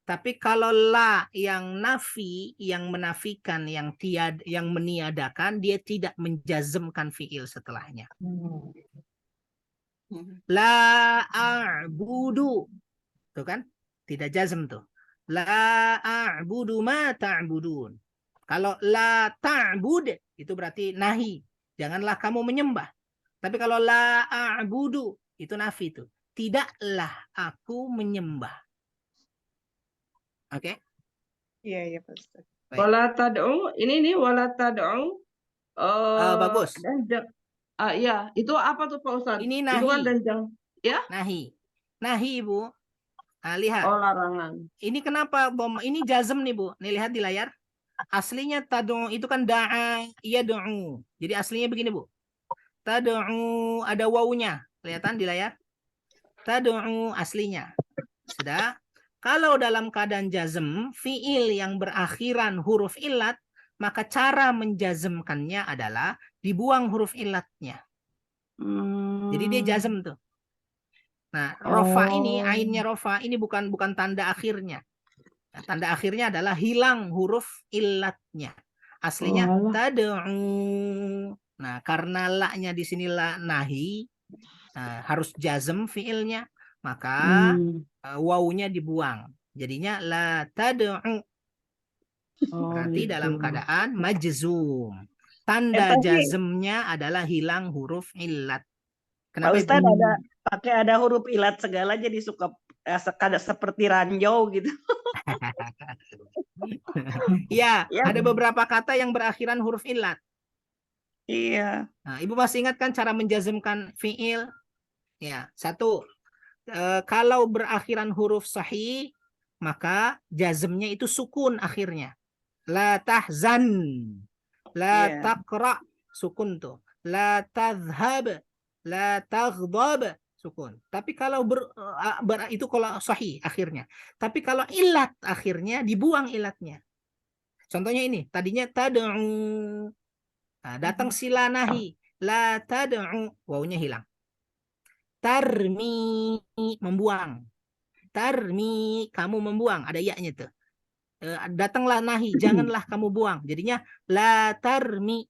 Tapi kalau la yang nafi, yang menafikan, yang meniadakan, dia tidak menjazmkan fiil setelahnya. La a'budu. Tuh kan? Tidak jazm tuh. La a'budu ma ta'budun. Kalau la ta'bud itu berarti nahi. Janganlah kamu menyembah. Tapi kalau la a'budu itu nafi tuh. Tidaklah aku menyembah. Oke? Iya, Pak Ustaz. Wala tad'u, ini wala tad'u. Bagus. Ya, itu apa tuh Pak Ustadz? Ini Itu kan nahi. danjang. Ya? Nahi. Nahi, Ibu. Nah, lihat. Oh, larangan. Ini kenapa ini jazm nih, Bu. Nih lihat di layar. Aslinya tad'u itu kan da'a yad'u. Jadi aslinya begini, Bu. Tad'u ada wawunya. Kelihatan di layar? Tad'u aslinya. Sudah. Kalau dalam keadaan jazm, fiil yang berakhiran huruf illat, maka cara menjazmkannya adalah dibuang huruf illatnya. Jadi dia jazm tuh. Nah, rofa ini, ainnya rofa, ini bukan tanda akhirnya. Nah, tanda akhirnya adalah hilang huruf illatnya. Aslinya tad'u. Nah, karena la-nya di sini la nahi, harus jazm fiilnya, maka wawunya dibuang. Jadinya la tad'u. Oh, Berarti gitu. dalam keadaan majzum. Tanda Tapi jazmnya adalah hilang huruf illat. Pak Kenapa Ibu? Ustadz ada huruf ilat segala jadi suka seperti ranjau gitu. Ya, Ya, ada beberapa kata yang berakhiran huruf illat. iya. Nah, Ibu masih ingat kan cara menjazmkan fiil? Ya, satu, kalau berakhiran huruf sahih, maka jazmnya itu sukun akhirnya. La tahzan, la Iya. taqra, sukun tuh. La tadhhab, la taghdab, sukun. Tapi kalau itu kalau sahih akhirnya. Tapi kalau ilat akhirnya dibuang ilatnya. Contohnya ini, tadinya tad'u. Nah, datang sila nahi, la tad'u, wawunya hilang. Tarmi, membuang. Tarmi, kamu membuang, ada ya-nya tuh. Datanglah nahi, janganlah kamu buang. Jadinya la tarmi.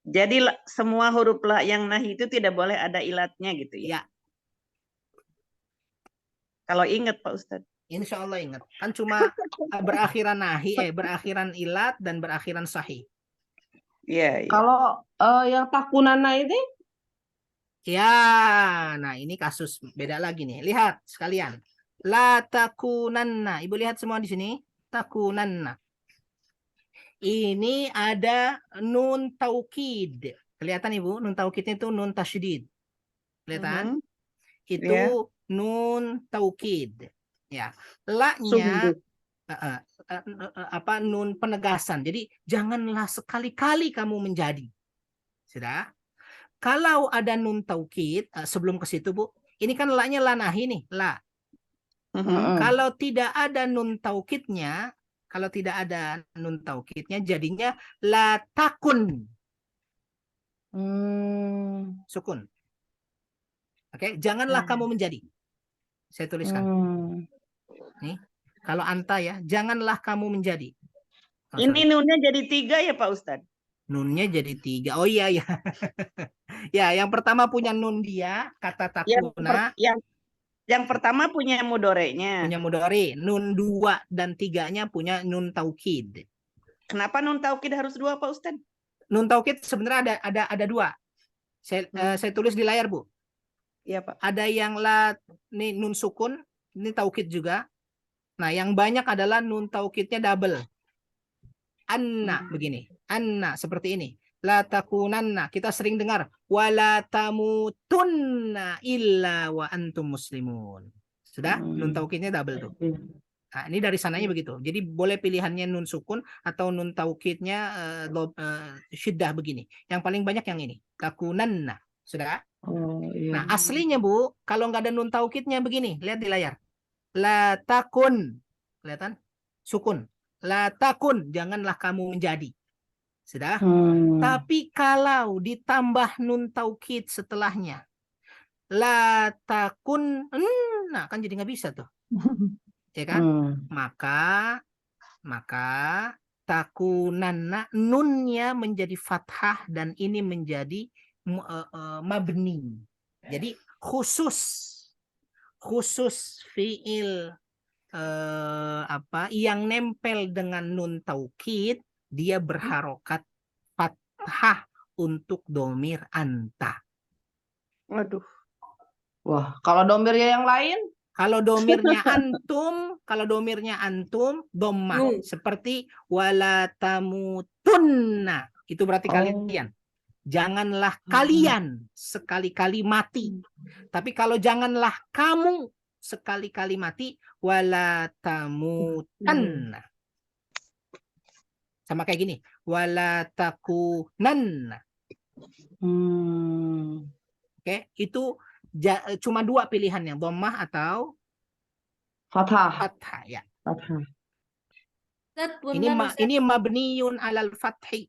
Jadi semua huruf la yang nahi itu tidak boleh ada ilatnya gitu ya. Ya, Kalau ingat Pak Ustadz. insya Allah ingat. Kan cuma berakhiran nahi, berakhiran ilat dan berakhiran sahih. Iya, iya. Kalau yang takunana ini Ya, nah ini kasus beda lagi nih. Lihat sekalian. La takunanna. Ibu lihat semua di sini. Takunanna. Ini ada nun taukid. Kelihatan Ibu, nun taukidnya itu nun tasydid. Kelihatan? Itu Ya. nun taukid. Ya. La-nya Sungguh. nun penegasan. Jadi janganlah sekali-kali kamu menjadi. Sudah? Kalau ada nun taukid, sebelum ke situ Bu, ini kan la-nya la nahi nih, la. Kalau tidak ada nun taukidnya, jadinya la takun. Sukun. Oke, janganlah kamu menjadi. Saya tuliskan. Nih, kalau anta ya, janganlah kamu menjadi. Oh, Ini sorry. nunnya jadi 3 ya Pak Ustadz? Nunnya jadi 3. Oh iya ya. Ya, yang pertama punya nun dia, kata takuna. Yang pertama punya mudorenya. Punya mudhari. Nun 2 dan 3-nya punya nun taukid. Kenapa nun taukid harus 2 Pak Ustadz? Nun taukid sebenarnya ada 2. Saya tulis di layar Bu. Iya Pak. Ada yang nih nun sukun, ini taukid juga. Nah, yang banyak adalah nun taukidnya double. Anna begini. Anna seperti ini. La takunanna. Kita sering dengar wala tamutunna illa wa antum muslimun. Sudah? Nun taukidnya double tuh. Nah, ini dari sananya begitu. Jadi boleh pilihannya nun sukun atau nun taukidnya syiddah begini. Yang paling banyak yang ini. Takunanna. Sudah? Oh, iya. Nah, aslinya Bu, kalau nggak ada nun taukidnya begini, lihat di layar. La takun. Kelihatan? Sukun. La takun, janganlah kamu menjadi. Sudah? Tapi kalau ditambah nun taukid setelahnya, la takun, nah kan jadi nggak bisa tuh. Ya kan? Maka takunanna, nunnya menjadi fathah dan ini menjadi mabni. Jadi khusus fiil yang nempel dengan nun taukid, dia berharokat fathah untuk domir anta. Waduh. Wah, kalau domirnya yang lain? Kalau domirnya antum, dhammah. Seperti wala tamutunna. Itu berarti kalian. Janganlah kalian sekali-kali mati. Tapi kalau janganlah kamu sekali-kali mati, wala tamutanna. Sama kayak gini, wala takunanna. Oke, itu cuma 2 pilihannya, dhammah atau Fathah. ya. Fathah. Ini mabniun alal fathi.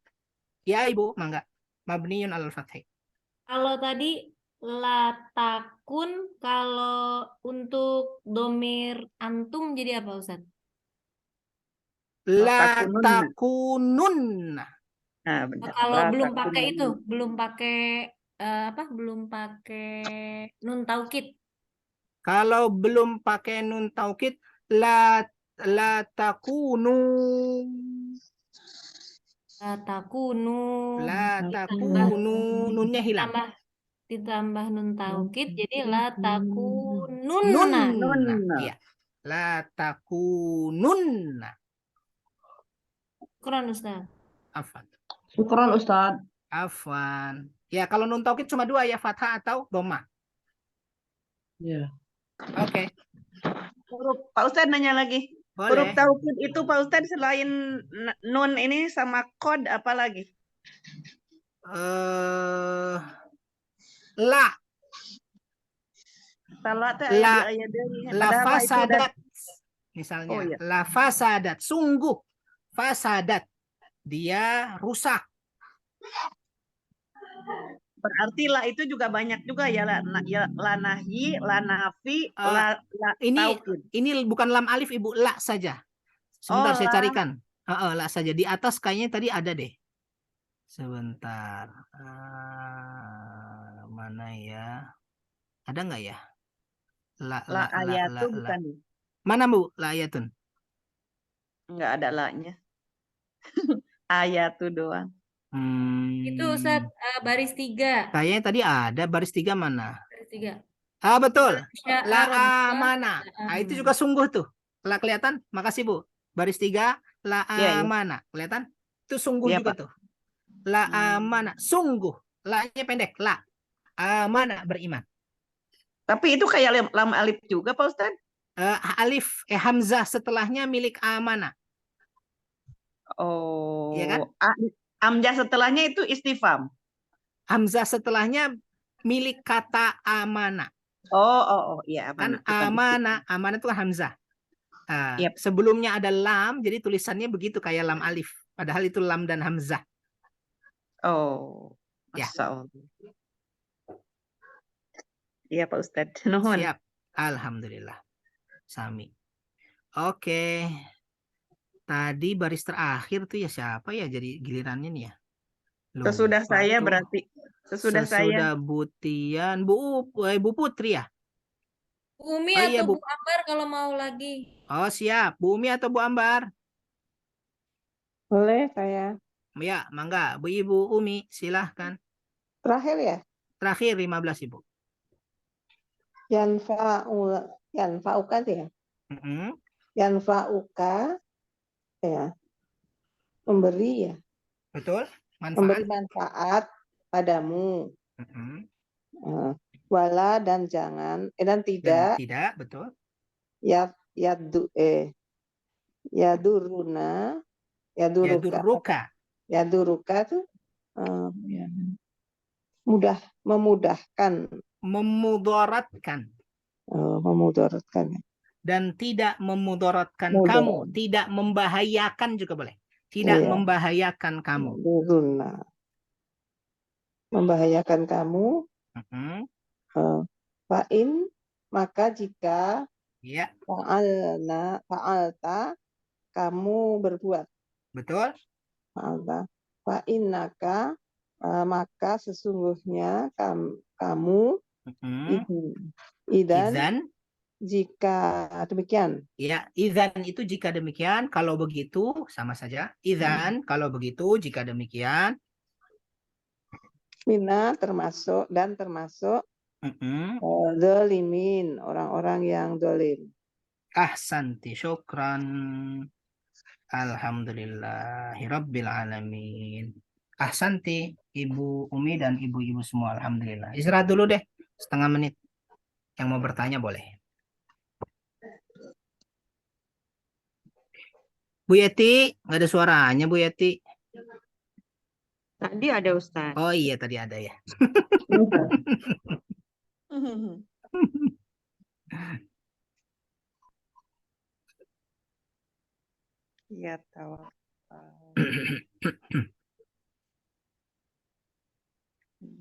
Ya Ibu, mangga. Mabniun alal fathi. Kalau tadi la takun, kalau untuk domir antum jadi apa Ustaz? La takununna. Nah, benar. Kalau La belum takununna. pakai itu, belum pakai belum pakai nun taukid. Kalau belum pakai nun taukid, la takunu, la takunu, nunnya hilang. Ditambah nun taukid jadi la takununna. Nunna, iya. La takununna. Kurang Ustaz. Afwan. Syukron Ustadz. Afwan. Ya, kalau nun taukid cuma dua ya, fathah atau dhammah. Ya. Oke, Pak Ustadz nanya lagi. Huruf boleh. taukid itu Pak Ustadz selain nun ini sama kod apa lagi? La, Salah teh La- ayat dari la padahal la itu ada fasadat. Misalnya, Oh, iya. la fasadat, sungguh fasadat. Dia rusak. berarti la itu juga banyak juga ya la nahi, la nafi, Eh, la Ini taukid. ini bukan lam alif Ibu, la saja. Sebentar Oh, saya la. carikan. La saja. Di atas kayaknya tadi ada deh. Sebentar. Mana ya? Ada nggak ya? La ayat itu bukan. Mana Bu? La ayatun. Enggak ada la-nya. Ayat tuh doang. Itu Ustaz baris 3. Kayaknya tadi ada baris 3 mana? Baris 3. Betul. La Sya'ara amana. buka. Itu juga sungguh tuh. La kelihatan? Makasih Bu. Baris 3 la Iya, iya. amana. Kelihatan? Itu sungguh Iya, juga Pak. tuh. La amana. Sungguh. La-nya pendek. La. Amana beriman. Tapi itu kayak lam alif juga Pak Ustadz. Alif hamzah setelahnya milik amana. Oh. Iya kan? Hamzah setelahnya itu istifham. Hamzah setelahnya milik kata amana. Oh, iya. Kan Bukan amana itu hamzah. Yep. Sebelumnya ada lam, jadi tulisannya begitu kayak lam alif. Padahal itu lam dan hamzah. Oh, Ya. Masya Allah. Iya Pak Ustadz. Nuhun. Siap. Alhamdulillah. Sami. Oke. Tadi baris terakhir tuh ya siapa ya jadi gilirannya nih ya? Sesudah Lupa saya tuh. berarti. Sesudah saya. Butian, Bu Putri ya? Umi Oh, iya, atau Bu. Bu Ambar kalau mau lagi. Oh siap. Bu Umi atau Bu Ambar? Boleh saya. Ya, mangga. Bu Ibu Umi, silahkan. Terakhir ya. Terakhir 15 Ibu. Yanfa'uka ya. Yanfa'uka ya. Memberi ya. Betul? Memberi Manfaat. manfaat padamu. Wala dan jangan dan tidak. Dan tidak, betul. Yaduruna. Yaduruka tuh memudahkan. Memudaratkan. Memudaratkan. Dan tidak memudaratkan Mudarat. kamu. Tidak membahayakan juga boleh. Tidak Iya. membahayakan kamu. Membahayakan kamu. Fa'in, maka jika Ya. fa'alta, kamu berbuat. Betul. Fa'alta. Fa'innaka, maka sesungguhnya kamu idan jika demikian. Ya, idzan itu jika demikian, kalau begitu sama saja. Idzan kalau begitu jika demikian. Mina termasuk zalimin, orang-orang yang zalim. Ahsanti, syukran. Alhamdulillahirabbil alamin. Ahsanti, Ibu Umi dan ibu-ibu semua, alhamdulillah. Istirahat dulu deh, setengah menit. Yang mau bertanya boleh. Bu Yeti, nggak ada suaranya Bu Yeti. Tadi ada Ustaz. Oh iya, tadi ada ya. Ya tahu.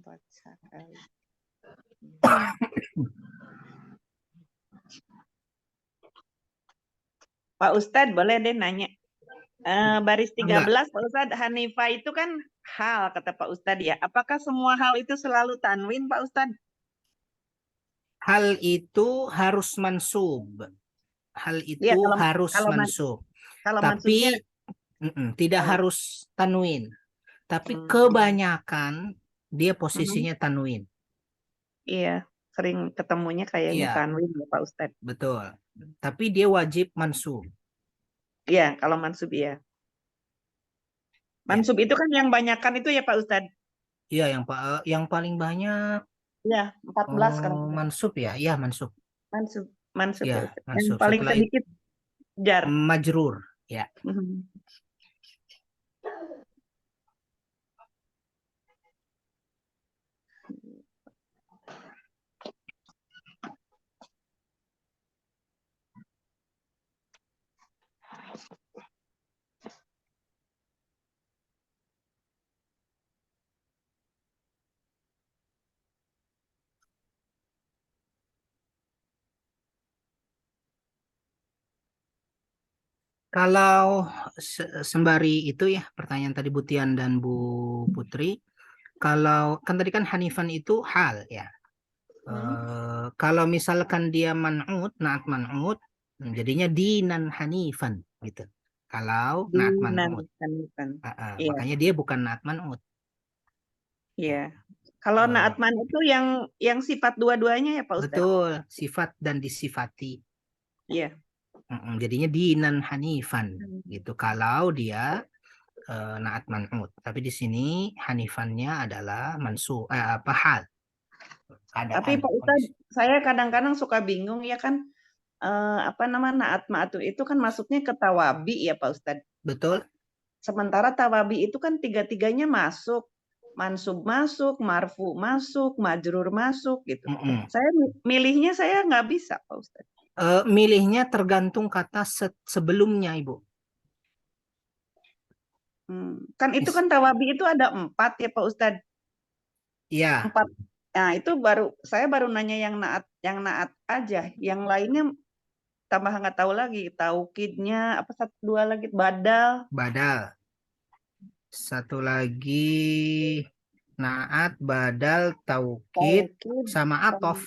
Baca kali. Pak Ustadz boleh deh nanya. Baris 13 Enggak. Pak Ustadz, Hanifah itu kan hal kata Pak Ustadz ya. Apakah semua hal itu selalu tanwin Pak Ustadz? Hal itu harus mansub. Hal Iya, itu harus kalau mansub. mansubnya Tapi tidak Oh. harus tanwin. Tapi Hmm. kebanyakan dia posisinya tanwin. Iya, sering ketemunya kayaknya Iya. tanwin ya Pak Ustadz. Betul. Tapi dia wajib mansub. Iya, kalau mansub iya. Mansub itu kan yang banyakan itu ya Pak Ustadz. Iya, yang paling banyak Iya, 14 kan. mansub ya. Iya, mansub. Mansub Iya, ya Ustadz. Yang mansub. paling Setelah itu sedikit jar. majrur. Ya. Mhm. Kalau sembari itu ya pertanyaan tadi Bu Tian dan Bu Putri, kalau kan tadi kan hanifan itu hal ya. Kalau misalkan dia man'ut, naat man'ut, jadinya dinan hanifan gitu. Kalau naat man'ut, Hanifan. Iya. makanya dia bukan naat man'ut. Iya. Kalau Eh, naatman itu yang sifat dua-duanya ya Pak Ustadz. Betul, sifat dan disifati. Iya. Jadinya dinan hanifan gitu. Kalau dia naat man'ut. Tapi di sini hanifannya adalah hal. Tapi Pak Ustadz, saya kadang-kadang suka bingung ya kan, apa namanya naat ma'atu itu kan masuknya ke tawabi ya Pak Ustadz. Betul. Sementara tawabi itu kan tiga-tiganya masuk, mansub masuk, marfu masuk, majrur masuk gitu. Saya milihnya saya nggak bisa Pak Ustadz. Milihnya tergantung kata sebelumnya, Ibu. Kan itu kan tawabi itu ada 4 ya Pak Ustadz. Iya. 4. Nah itu saya baru nanya yang naat aja. Yang lainnya tambah nggak tahu lagi. Taukidnya apa 1, 2 lagi badal. Satu lagi naat, badal, taukid, sama atof.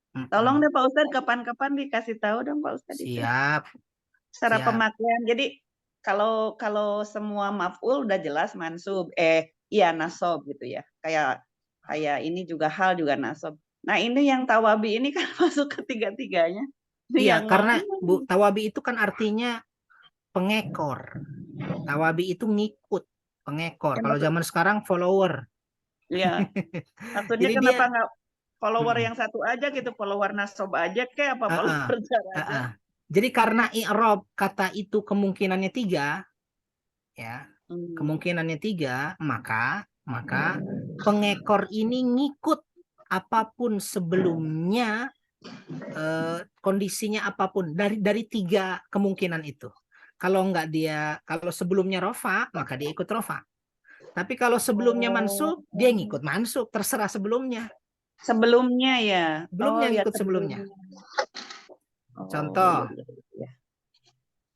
Tolong deh Pak Ustadz kapan-kapan dikasih tahu dong Pak Ustadz. Siap. Secara pemakaian. Jadi kalau semua maf'ul udah jelas mansub, iya nasob gitu ya. Kayak ini juga hal juga nasob. Nah ini yang tawabi ini kan masuk ke tiga-tiganya. Iya, karena Bu, tawabi itu kan artinya pengekor. Tawabi itu ngikut, pengekor. Kalau zaman sekarang follower. Iya. Maksudnya Jadi kenapa nggak follower yang satu aja gitu, follower nasob aja kayak apa follower jar aja. Jadi karena i'rab kata itu kemungkinannya 3, ya, kemungkinannya 3, maka pengekor ini ngikut apapun sebelumnya, kondisinya apapun dari 3 kemungkinan itu. Kalau sebelumnya rofa, maka dia ikut rofa. Tapi kalau sebelumnya mansub, dia ngikut mansub, terserah sebelumnya. Sebelumnya ya. Sebelumnya ngikut sebelumnya. Contoh.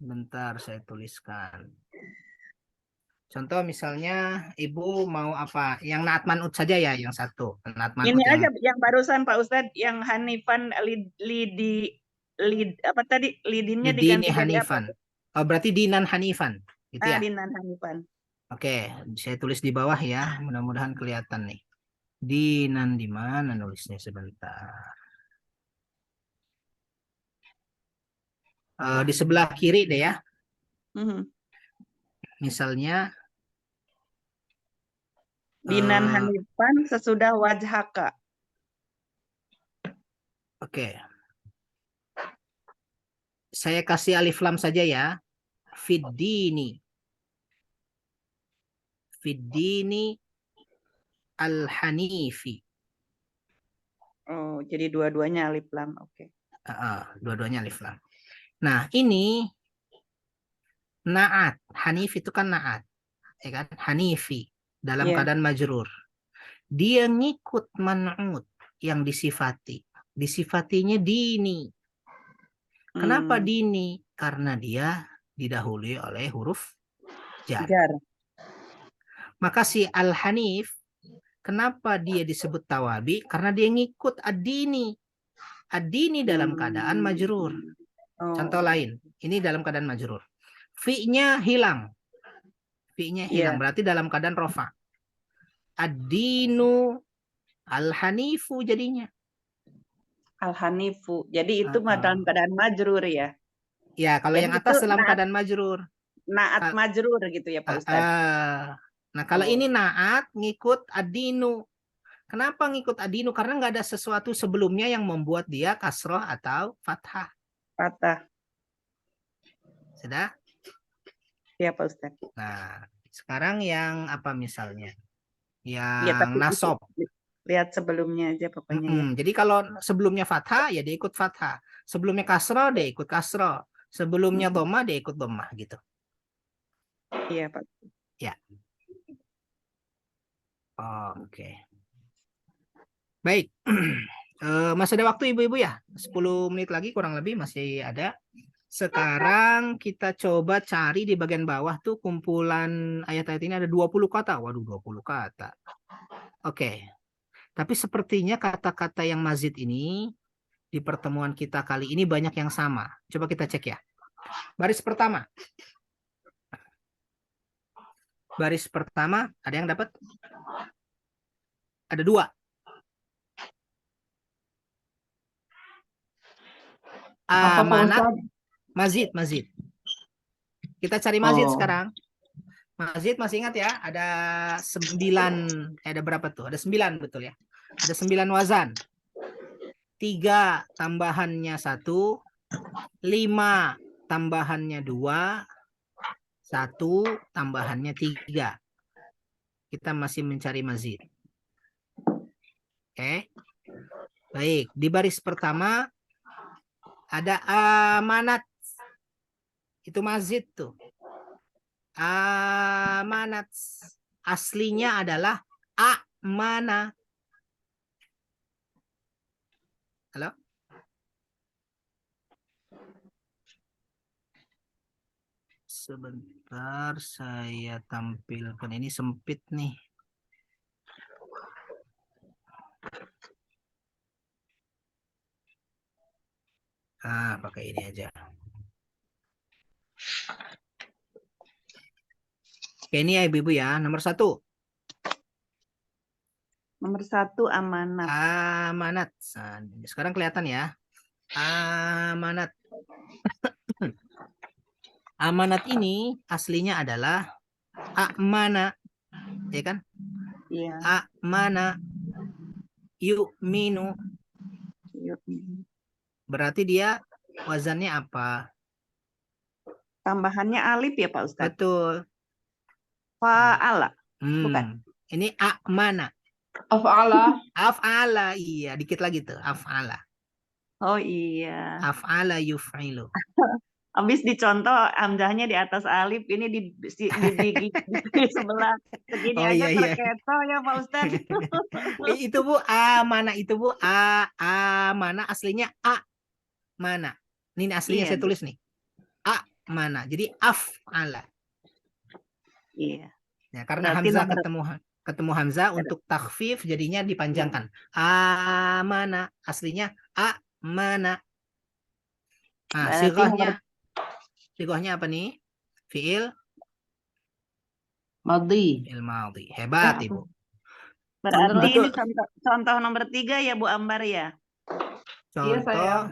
Bentar saya tuliskan. Contoh misalnya Ibu mau apa? Yang naat man'ut saja ya, yang satu. Naat man'ut ini aja yang barusan Pak Ustadz, yang hanifan lidinnya diganti hanifan. Oh, berarti dinan hanifan, gitu ya? Dinan hanifan. Oke, saya tulis di bawah ya, mudah-mudahan kelihatan nih. Dinan di mana nulisnya sebentar. Di sebelah kiri deh ya. Misalnya dinan hanifan sesudah wajhaka. Oke. Saya kasih alif lam saja ya. Fiddini al-hanifi. Oh, jadi dua-duanya alif lam. Oke. Dua-duanya alif lam. Nah, ini naat. Hanif itu kan naat. Ya kan? Hanifi dalam keadaan majrur. Dia ngikut man'ut yang disifati. Disifatinya dini. Kenapa dini? Karena dia didahului oleh huruf jar. Maka si Al-Hanif, kenapa dia disebut tawabi? Karena dia ngikut ad-dini. Ad-dini dalam keadaan majrur. Contoh Oh, lain, ini dalam keadaan majrur. Fi-nya hilang. Fi-nya hilang, iya. berarti dalam keadaan rofa. Ad-dinu al-hanifu jadinya. Al-Hanifu. Jadi itu mah dalam Heeh. keadaan majrur ya. Ya, kalau Jadi yang itu atas dalam naat, keadaan majrur. naat Kal- majrur gitu ya Pak Ustadz. Nah, kalau Oh, ini naat ngikut ad-dinu. Kenapa ngikut ad-dinu? Karena nggak ada sesuatu sebelumnya yang membuat dia kasroh atau fathah. patah. Sudah? Ya Pak Ustadz. Nah, sekarang yang apa misalnya? Ya Yang tapi itu nasob. lihat sebelumnya aja pokoknya ya. Jadi kalau sebelumnya fathah, ya dia ikut fathah. Sebelumnya kasroh, dia ikut kasroh. Sebelumnya Mm-mm. dhammah, dia ikut dhammah gitu. Iya Pak. Ya. Oke. Baik. Masih ada waktu ibu-ibu ya? 10 menit lagi kurang lebih masih ada. Sekarang kita coba cari di bagian bawah tuh kumpulan ayat-ayat ini ada 20 kata. Waduh, 20 kata. Oke. Tapi sepertinya kata-kata yang mazid ini di pertemuan kita kali ini banyak yang sama. Coba kita cek ya. Baris pertama. Baris pertama, ada yang dapat? Ada 2. Apa Pak Amanat, Ustadz? mazid, mazid. Kita cari mazid Oh, sekarang. Mazid masih ingat ya? Ada 9, ada berapa tuh? Ada 9 betul ya? Ada 9 wazan. 3 tambahannya 1, 5 tambahannya 2, 1 tambahannya 3. Kita masih mencari mazid. Oke. Baik, di baris pertama ada amanat. Itu mazid tuh. Amanat. Aslinya adalah amana. Halo? Sebentar saya tampilkan. Ini sempit nih. Pakai ini aja. Oke, ini ya ibu-ibu ya. Nomor 1. Nomor 1 amanat. Amanat. Nah, sekarang kelihatan ya. Amanat. Amanat ini aslinya adalah amana. Ya kan? Iya. Amana. Yu'minu. Yuk. Berarti dia wazannya apa? Tambahannya alif ya Pak Ustadz. Betul. Fa'ala. Bukan. Ini amana. af'ala. Af'ala. Iya, dikit lagi tuh. Af'ala. Oh iya. Af'ala yuf'ilu. Habis dicontoh hamzahnya di atas alif, ini di sebelah segini Oh aja iya iya. terkecoh ya Pak Ustadz. Itu Bu amana itu Bu amana aslinya mana? Ini aslinya Iya, saya tulis nih. Mana? Jadi af'ala. iya. Ya, karena Berarti hamzah nomor ketemu hamzah untuk takhfif jadinya dipanjangkan. Amana aslinya amana. Nah, berarti nomor sighahnya apa nih? Fi'il Madhi. madhi. Hebat Ibu. berarti Betul. ini contoh nomor 3 ya Bu Ambar ya. Iya, Contoh sayang.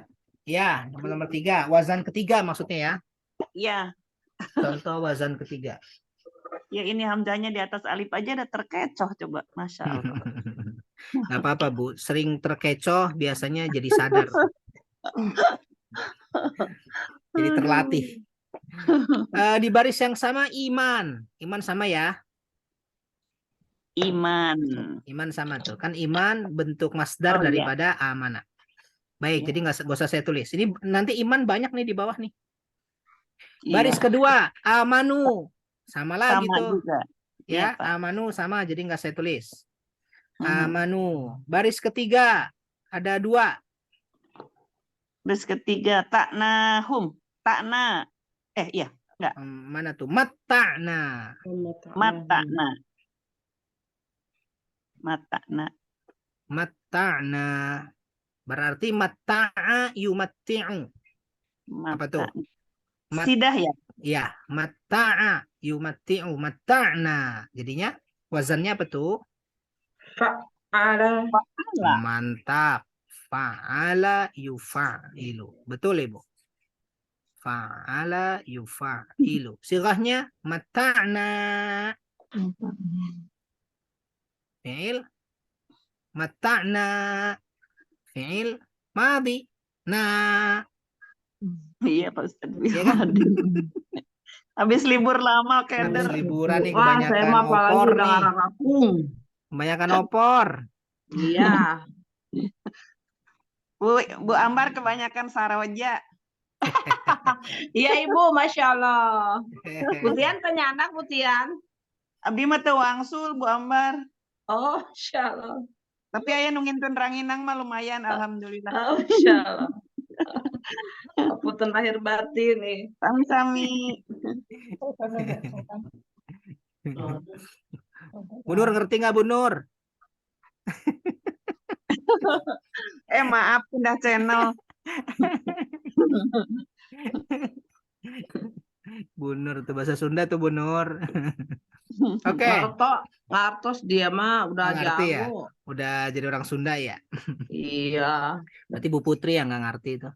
ya, nomor 3, wazan ketiga maksudnya ya. Iya. Contoh wazan ketiga. Ya ini hamzahnya di atas alif aja udah terkecoh coba. Masya Allah. Nggak apa-apa Bu, sering terkecoh biasanya jadi sadar. Jadi terlatih. Di baris yang sama iman. Iman sama ya. Iman. Iman sama tuh. Kan iman bentuk masdar Oh, iya. daripada amanah. Baik, Iya. jadi nggak usah saya tulis. Ini nanti iman banyak nih di bawah nih. Iya. Baris kedua, amanu. Sama lagi Sama tuh. juga. Ya, Iya, Pak. amanu sama, jadi nggak saya tulis. Mhm. Amanu. Baris ketiga, ada 2. Terus ketiga taknahum. Takna. Iya, enggak. Mana tuh? Mata'na. Mata'na. Mata'na. Matta'na. Berarti matta'a yumatti'u. Apa tuh? Mata'na. Mat Sidah ya? ya, matta'a yumatti'u. Matta'na. Jadinya wazannya apa tuh? Fa'ala. Fa'ala. Mantap. Fa'ala yufa'ilu. Betul, Ibu. Fa'ala yufa'ilu. Sirahnya matta'na. Fi'il matta'na. Fi'il madhi. Nah, Iya Pak Ustadz. Iya kan? Habis libur lama habis keder. liburan nih Wah, saya kebanyakan mah apalagi opor udah nih. ngarang rakung. Kebanyakan opor. Iya. Bu Ambar kebanyakan saroja. Iya Ibu, Masya Allah. Putian tanya anak Putian. Abdi mah teu wangsul Bu Ambar. Oh, Masya Allah. Tapi aya nu ngintun ranginang mah lumayan alhamdulillah. Oh, Masya Allah. Punten lahir batin nih. Sami-sami. Bu Nur ngerti nggak Bu Nur? Maaf pindah channel. Bu Nur tuh bahasa Sunda tuh Bu Nur. Oke. Ngartos dia mah udah Ngerti ya? jago. Udah jadi orang Sunda ya. Iya. Berarti Bu Putri yang nggak ngerti itu.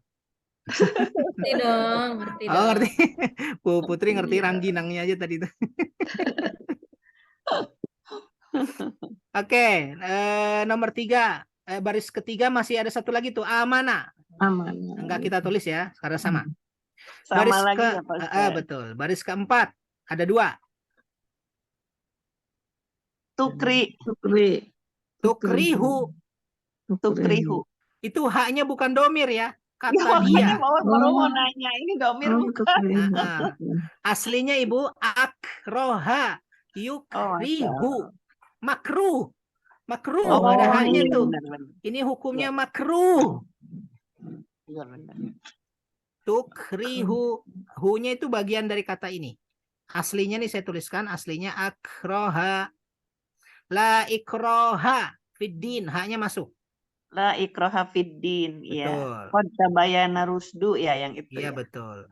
Ngerti dong, ngerti Oh dong. ngerti. Bu Putri ngerti Iya. rangginangnya aja tadi itu. Oke, nomor 3. Baris ketiga masih ada satu lagi tuh, amanah. Aman. Enggak kita tulis ya, karena sama. Sama Baris lagi ke ya Pak Ustadz. betul. Baris keempat ada 2. Tukri. Tukri. Tukrihu. Tukrihu. Itu haknya bukan domir ya, Ya kata makanya dia. baru mau nanya ini domir bukan. Aslinya Ibu akroha yukrihu. Makruh. Makruh Oh, ada haknya iya, tuh. benar-benar. Ini hukumnya makruh. Iya, benar. Tukrihu. Hu-nya itu bagian dari kata ini. Aslinya nih saya tuliskan, aslinya akroha. La ikroha fiddin, haknya masuk. La ikraha fiddin. Iya. Betul. Qad tabayyana rusdu ya yang itu Iya ya. betul.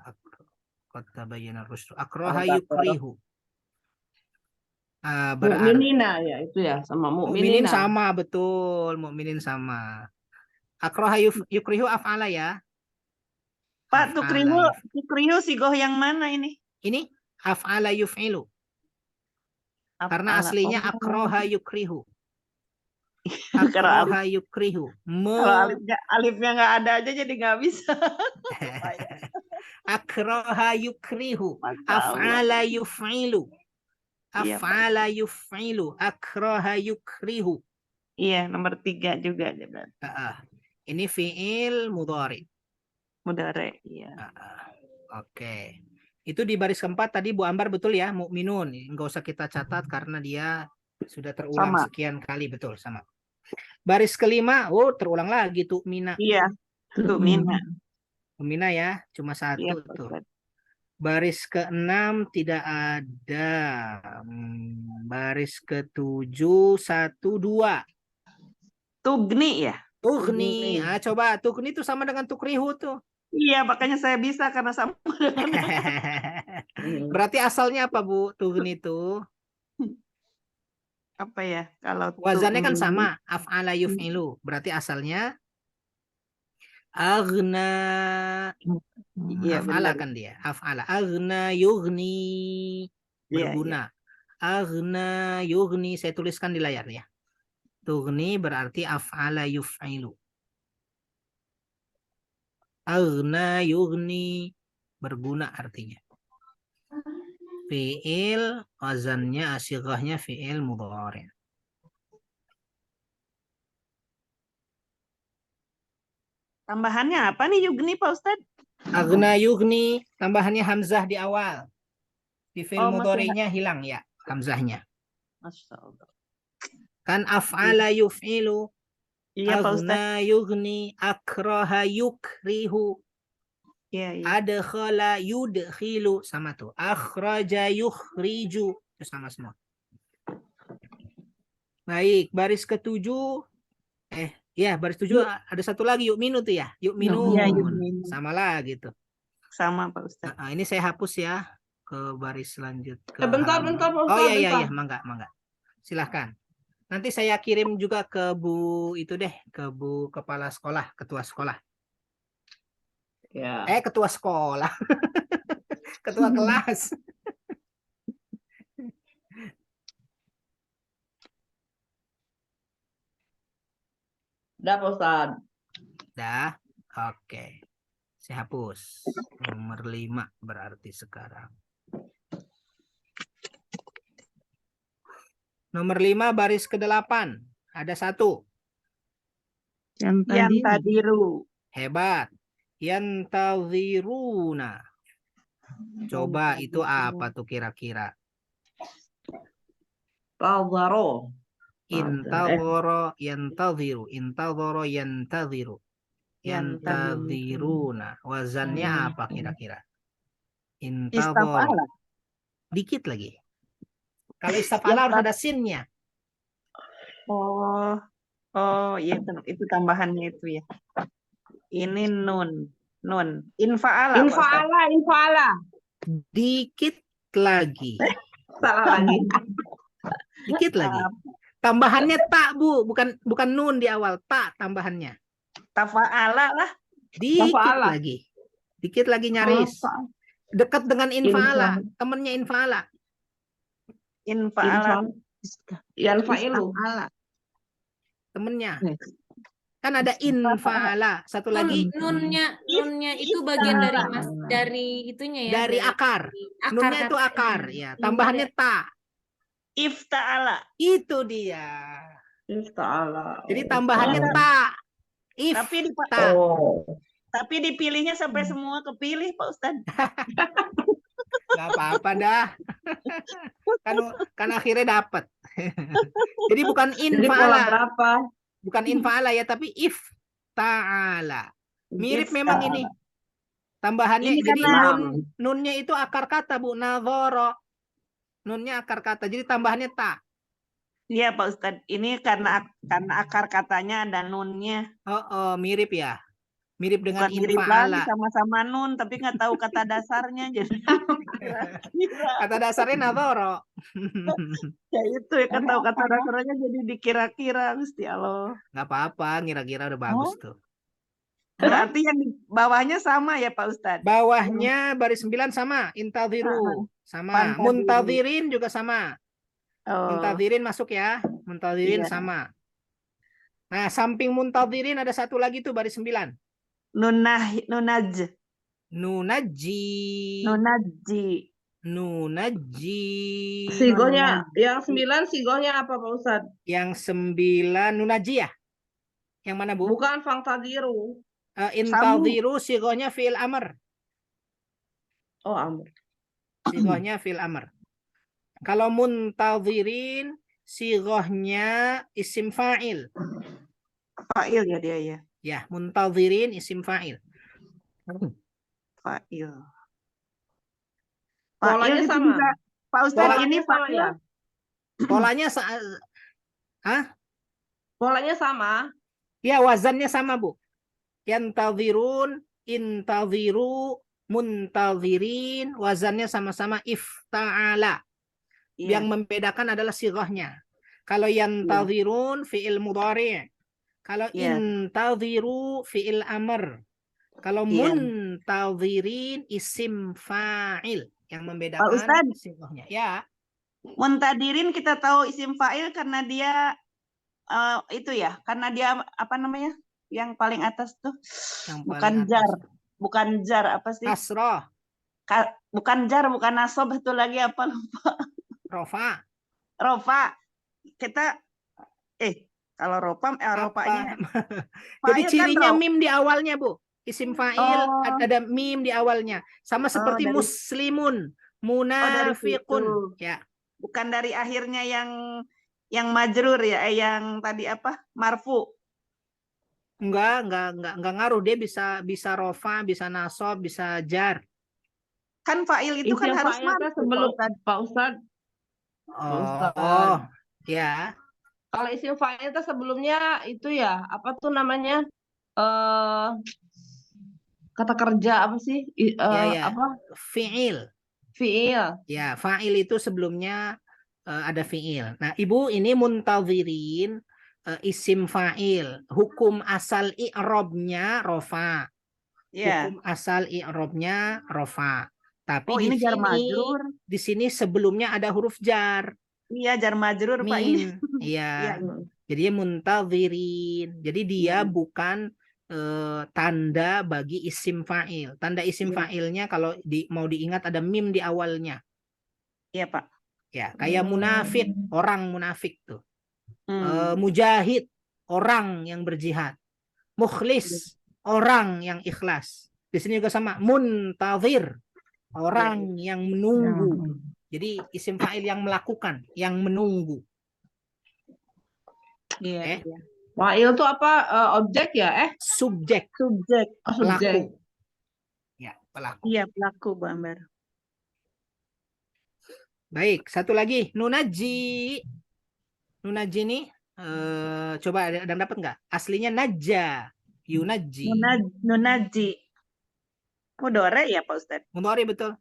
Qad tabayyana rusdu. Akroha Kalau yukrihu. Berarti Mukminina ya itu ya sama mukminin mukminina. sama, betul. Mukminin sama. Akroha yukrihu af'ala ya. Pak Af'ala tukrihu sigoh yang mana ini? Ini af'ala yuf'ilu. Karena Af'ala. aslinya Oh. akroha yukrihu. Kalau Akroha yukrihu. Kalau alifnya nggak ada aja jadi nggak bisa. Akroha yukrihu. Masya Allah. Af'ala yuf'ilu. Iya, Pak. Af'ala yuf'ilu. Akroha yukrihu. Iya, nomor 3 juga aja berarti. Ini fi'il mudhari. Mudhari, iya. Oke. Itu di baris keempat tadi Bu Ambar betul ya, mukminun. Enggak usah kita catat karena dia sudah terulang Sama. sekian kali, betul sama. Baris kelima, terulang lagi tuh mina. Iya, tu'mina. Mina ya, cuma satu Iya, tuh. Pak. Baris ke-6 tidak ada. Baris ke-7 1 2. Tugni ya? Tugni. Coba tugni itu sama dengan tukrihu tuh. Iya, makanya saya bisa karena sama dengan Berarti asalnya apa Bu? Tugni itu apa ya? Kalau wazannya kan tu'mini, sama, af'ala yuf'ilu. Berarti asalnya aghna. Iya, Af'ala benar. kan dia. Af'ala. Aghna yughni. Iya, Berguna. Aghna yughni. Saya tuliskan di layar ya. Tughni berarti af'ala yuf'ilu. Aghna yughni. Berguna artinya. Fi'il wazannya asighahnya fi'il mudhari'. Tambahannya apa nih Yugni Pak Ustadz? Aghna yughni tambahannya hamzah di awal. Di fi'il Oh, masih mudhari'nya hilang ya hamzahnya. Masya Allah. Kan af'ala yuf'ilu. Iya, Pak Ustadz. Aghna yughni akraha yukrihu. Iya, iya. Adkhala yudkhilu, sama tuh. Akhraja yukhriju, itu sama semua. Baik, baris ketujuh. Ya, baris 7 ada satu lagi, yuk minu tuh ya. Yuk minun. Iya, yu'minu. Sama lah gitu. Sama Pak Ustadz. Nah, ini saya hapus ya ke baris selanjut ke Bentar, halaman. bentar, Pak Oh Ustadz, iya, bentar. mangga. Silahkan. Nanti saya kirim juga ke Bu itu deh, ke Bu kepala sekolah, ketua sekolah. Ya. Ketua sekolah. Ketua kelas. Udah, Pak Ustadz. Dah. Oke. Saya hapus. Nomor 5 berarti sekarang. Nomor 5 baris ke-8. Ada 1. Yantadiru. Hebat. Yantaziruna. Coba itu apa tuh kira-kira? Tazaro. Intadhara yantaziru. Intadhara yantaziru. Yantaziruna. Wazannya apa kira-kira? Intadhara. Istafala. Dikit lagi. Kalau istafala harus ada sinnya. Oh, iya itu tambahannya itu ya. Ini nun. Infa'ala. Pak Ustadz. Infa'ala. Dikit lagi. Salah lagi. Dikit lagi. Tambahannya tak, Bu. Bukan nun di awal. Tak tambahannya. Tafa'ala lah. Dikit Tafa'ala. lagi. Dikit lagi nyaris. Dekat dengan infa'ala. Temennya infa'ala. Infa'ala. Yanfa'ilu. Temennya. Kan ada infa'ala. Satu lagi. Nunnya itu bagian dari itunya ya. Dari akar. Nunnya itu katanya. akar. Ya. Tambahannya tak. Ifta'ala. Itu dia. Ifta'ala. Jadi tambahannya tak. If. Tak. Tapi dipilihnya sampai semua kepilih Pak Ustadz. Gak apa-apa dah. Kan akhirnya dapat. Jadi bukan Jadi pola infa'ala. berapa? Bukan infa'ala ya, tapi if ta'ala. Mirip memang ini. Tambahannya. Ini Jadi karena- nunnya itu akar kata, Bu. Nadhara. Nunnya akar kata. Jadi tambahannya tak. Iya Pak Ustadz. Ini karena akar katanya ada nunnya. Oh, mirip ya. Mirip dengan Bukan mirip lagi infa'ala. sama-sama nun, tapi nggak tahu kata dasarnya. Jadi Kata dasarnya nadhara. ya itu ya, tahu kata dasarnya jadi dikira-kira Gusti Allah. Nggak apa-apa, kira-kira udah bagus tuh. Berarti yang di bawahnya sama ya Pak Ustadz. Bawahnya baris 9 sama, intadhiru sama, Fantadhiru. muntadhirin juga sama. Oh, Muntadhirin masuk ya, muntadhirin Iya. sama. Nah, samping muntadhirin ada satu lagi tuh baris 9. nunaj, Nunaji. Nunaji. Sigonya yang 9 sigonya apa Pak Ustadz? Yang 9 nunaji ya? Yang mana Bu? Bukan fangtadiru. Intadhiru sigohnya fi'il amr. Oh, amr. Sigohnya fi'il amr. Kalau muntadhirin sigohnya isim fa'il. fa'il ya dia ya. Ya, muntadhirin isim fa'il. Fa'il. Polanya itu sama. juga, Pak Ustadz Polanya ini sama fa'il. ya? Polanya Polanya sama. ya, wazannya sama, Bu. Yantadhirun, intadhiru, muntadhirin, wazannya sama-sama ifta'ala. Iya. Yang membedakan adalah sighahnya. Kalau yantadhirun fi'il mudhari'. Kalau Iya. intadhiru fi'il amr. Kalau Iya. muntadhirin isim fa'il. Yang membedakan Pak Ustadz. sighahnya. Ya. Muntadirin kita tahu isim fa'il karena dia itu ya, karena dia apa namanya? Yang paling atas tuh. Yang Bukan paling atas. jar. Bukan jar apa sih? Kasroh, Bukan jar, bukan nasob, itu lagi apa lupa. rofa. Rofa. Kita kalau rofa ropanya. Jadi Fa'il kan cirinya rof. mim di awalnya, Bu. Isim fa'il Oh. ada mim di awalnya. Sama seperti dari- muslimun, dari munafiqun. situ. Ya. Bukan dari akhirnya yang majrur ya, yang tadi apa? Marfu. Enggak ngaruh. Dia bisa rofa, bisa nasob, bisa jar. Kan fa'il itu kan Isim harus fa'il kan marfu, sebelum Pak Ustadz. Pak Ustadz. Oh, ya. Kalau isim fa'il itu sebelumnya itu ya, apa tuh namanya? Eh kata kerja apa sih? Ya. Apa? Fi'il. Fi'il. Ya, fa'il itu sebelumnya ada fi'il. Nah, Ibu ini muntadhirin isim fa'il. Hukum asal i'rabnya rofa. Ya. Hukum asal i'rabnya rofa. Tapi Oh, ini jar majrur. di sini sebelumnya ada huruf jar. Iya, jar majrur Pak ini. Min. Iya. Iya. Jadi muntadhirin. Jadi dia bukan tanda bagi isim fa'il. Tanda isim Iya. fa'ilnya kalau mau diingat ada mim di awalnya. Iya, Pak. Ya, kayak munafik, orang munafik tuh. Hmm. Mujahid, orang yang berjihad. Mukhlis, orang yang ikhlas. Di sini juga sama, muntazir, orang yang menunggu. Jadi isim fa'il yang melakukan, yang menunggu. Iya, Oke. iya. Fa'il itu apa? Objek ya? Subjek, Subjek. Oh, subjek. pelaku. Ya, pelaku. Iya, pelaku Bu Ambar. Baik, satu lagi, nunaji. Nunaji ini coba ada yang dapat nggak? Aslinya najja, yunaji. Nunaji. Mudore ya Pak Ustadz? Mudhari betul.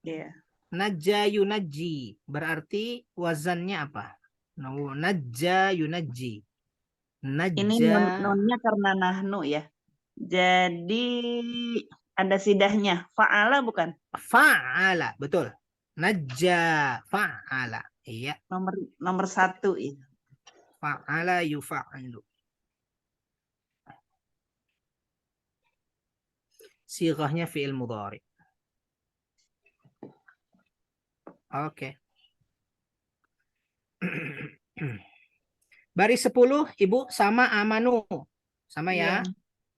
Iya. Najja yunaji berarti wazannya apa? Najja yunaji. Ini Najja nunnya karena nahnu ya. Jadi ada sidahnya. Fa'ala bukan? fa'ala, betul. Najja fa'ala. Iya, Nomor 1 itu. fa'ala yufa'alu. Sighahnya fi'il mudhari. Oke. Baris 10, Ibu, sama amanu. Sama ya.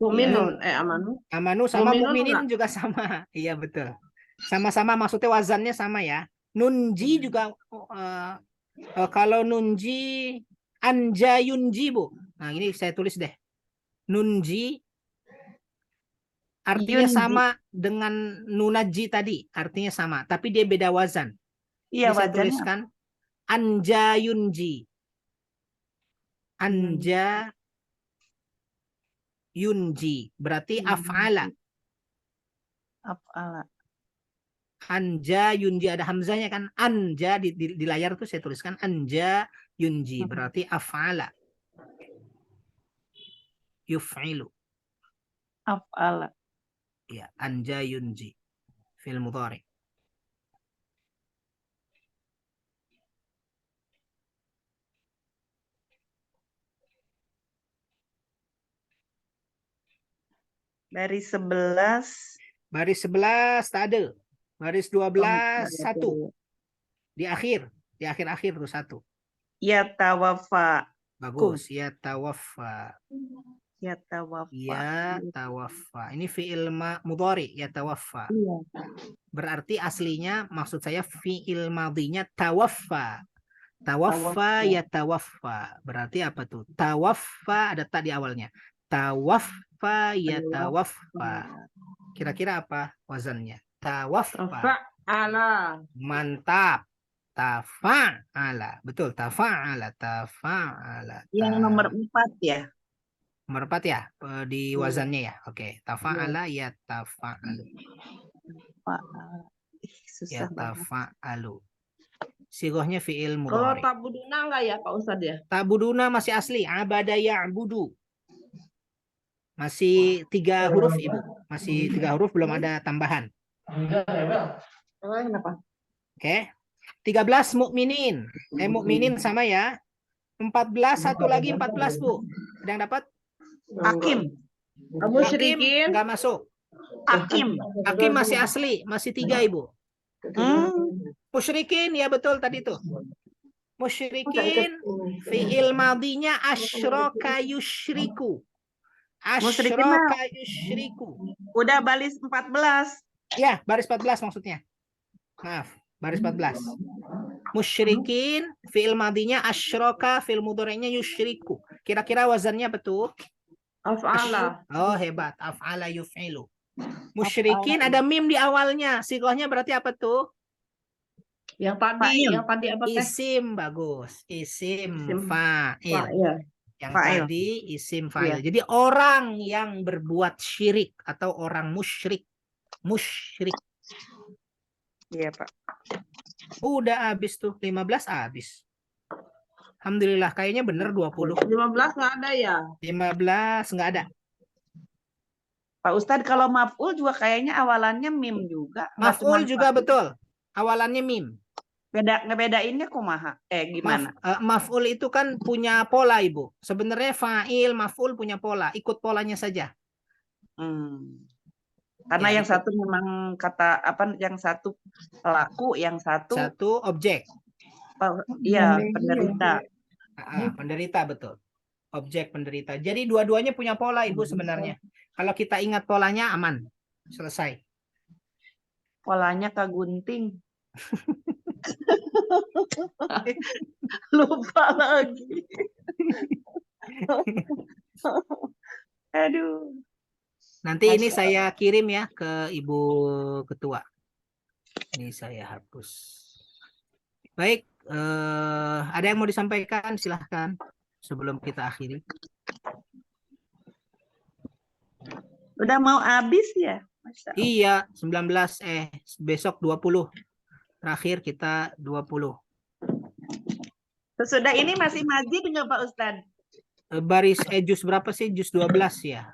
Mu'minun, amanu. Amanu sama Mu'minun mukminin enggak? juga sama. Iya, betul. Sama-sama maksudnya wazannya sama ya. Nunji juga kalau nunji anja yunji, Bu. Nah, ini saya tulis deh. Nunji artinya Yunji. sama dengan nunaji tadi, artinya sama, tapi dia beda wazan. Iya, Bisa wazannya. tuliskan anja yunji. Anja yunji berarti af'ala. Af'ala. Anja yunji ada hamzanya kan, anja di layar tuh saya tuliskan anja yunji berarti af'ala. Yuf'ilu. Af'ala. Ya, anja yunji fil mudhari. Dari 11. Baris 11 tak ada. Baris 12 satu. Di akhir-akhir tuh satu. Ya tawafa. Bagus. Ya tawaffa. Ya tawafa. Ya tawaffa. Ini fi'il mudhari, ya tawaffa. Iya. Berarti aslinya maksud saya fi'il madhinya tawaffa. Tawaffa ya tawaffa. Berarti apa tuh? Tawaffa ada tak di awalnya. Tawaffa ya tawaffa. Kira-kira apa wazannya? Tawaffa. Fa'ala. Mantap. Tafa'ala. Betul, tafa'ala, tafa'ala. Yang nomor 4 ya. Nomor 4 ya di wazannya ya. Oke, tafa'ala ya tafa'alu. Ya Susah banget. tafa'alu. Sighahnya fi'il Kalau mudhari. tabuduna enggak ya Pak Ustadz ya? Tabuduna masih asli, abada ya'budu. Masih 3 huruf, Ibu. Masih 3 huruf, belum ada tambahan. Kenapa? Oke. 13 mukminin. Mukminin sama ya. 14 satu lagi 14, Bu. Ada yang dapat? Hakim. Musyrikin. Enggak masuk. Hakim. Hakim masih asli, masih 3, Ibu. Musyrikin ya betul tadi tuh. Musyrikin fi'il madhinya asyraka yusyriku. Asyraka yusyriku. Udah baris 14. Ya, baris 14 maksudnya. Maaf, baris 14. Musyrikin fi'il madhinya asyraka, fi'il mudhari'nya yusyriku. Kira-kira wazannya betul? Af'ala. Oh, hebat. Af'ala yuf'ilu. Musyrikin ada mim di awalnya. Sighahnya berarti apa tuh? Yang Fa'il. tadi apa teh? Isim bagus. Isim Isim fa'il. fa'il. Yang Fa'il. tadi isim Iya. fa'il. Jadi orang yang berbuat syirik atau orang musyrik. Musyrik. Iya, Pak. Udah habis tuh 15 habis. Alhamdulillah kayaknya bener 20. 15 nggak ada ya? 15 nggak ada. Pak Ustadz, kalau maf'ul juga kayaknya awalannya mim juga. Nggak Maf'ul cuman juga fa'il. betul. Awalannya mim. Ngebedainnya kumaha? Gimana? Maf'ul itu kan punya pola, Ibu. Sebenarnya fa'il, maf'ul punya pola. Ikut polanya saja. Karena Ya, yang satu memang kata apa? Yang satu pelaku, yang satu Satu objek. iya penderita. Penderita betul. Objek penderita. Jadi dua-duanya punya pola, Ibu, sebenarnya. Kalau kita ingat polanya aman. Selesai. Polanya kagunting. Lupa lagi. Aduh. Nanti ini Masya saya kirim ya ke Ibu Ketua. Ini saya hapus. Baik, ada yang mau disampaikan? Silahkan sebelum kita akhiri. Udah mau habis ya? Masya Allah. Iya, 19 besok 20. Terakhir kita 20. Sesudah ini masih Majid nggak Pak Ustadz? Baris juz berapa sih? Juz 12 ya.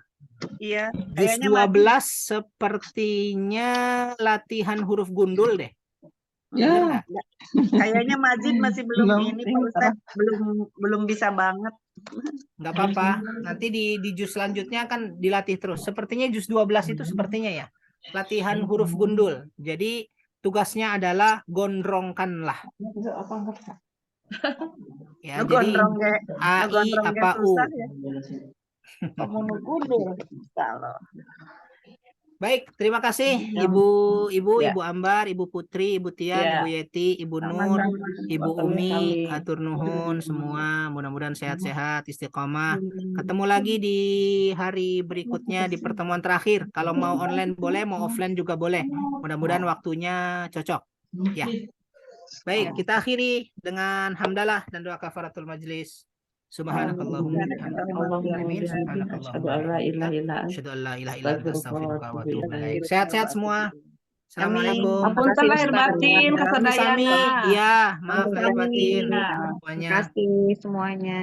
Iya. Juz Kayaknya 12 sepertinya latihan huruf gundul deh. Ya. Bener nggak? Kayaknya Majid masih belum Belum, ini Pak Ustadz, belum bisa banget. Nggak apa-apa. Nanti di juz selanjutnya kan dilatih terus. Sepertinya juz 12 itu sepertinya ya. Latihan huruf gundul. Jadi tugasnya adalah gondrongkanlah. Ya, jadi Ngegondrong kayak AI apa U. susah ya. Kamu nunggu kalau. Baik, terima kasih Ya. Ibu Ambar, Ibu Putri, Ibu Tian, Ya. Ibu Yeti, Ibu Nur, Ibu Umi, hatur nuhun semua. Mudah-mudahan sehat-sehat, istiqomah. Ketemu lagi di hari berikutnya di pertemuan terakhir. Kalau mau online boleh, mau offline juga boleh. Mudah-mudahan waktunya cocok. Ya. Baik, kita akhiri dengan hamdalah dan doa kafaratul majlis. Subhanakallahumma bihamdika. Asyhadu an la ilaha illa anta. Asyhadu an la ilaha illa anta astaghfiruka wa atubu ilaik. Sehat-sehat semua. Assalamualaikum. Apunten lahir batin Sami. kasadayana. Iya, maaf lahir batin Iya. semuanya. Terima kasih semuanya.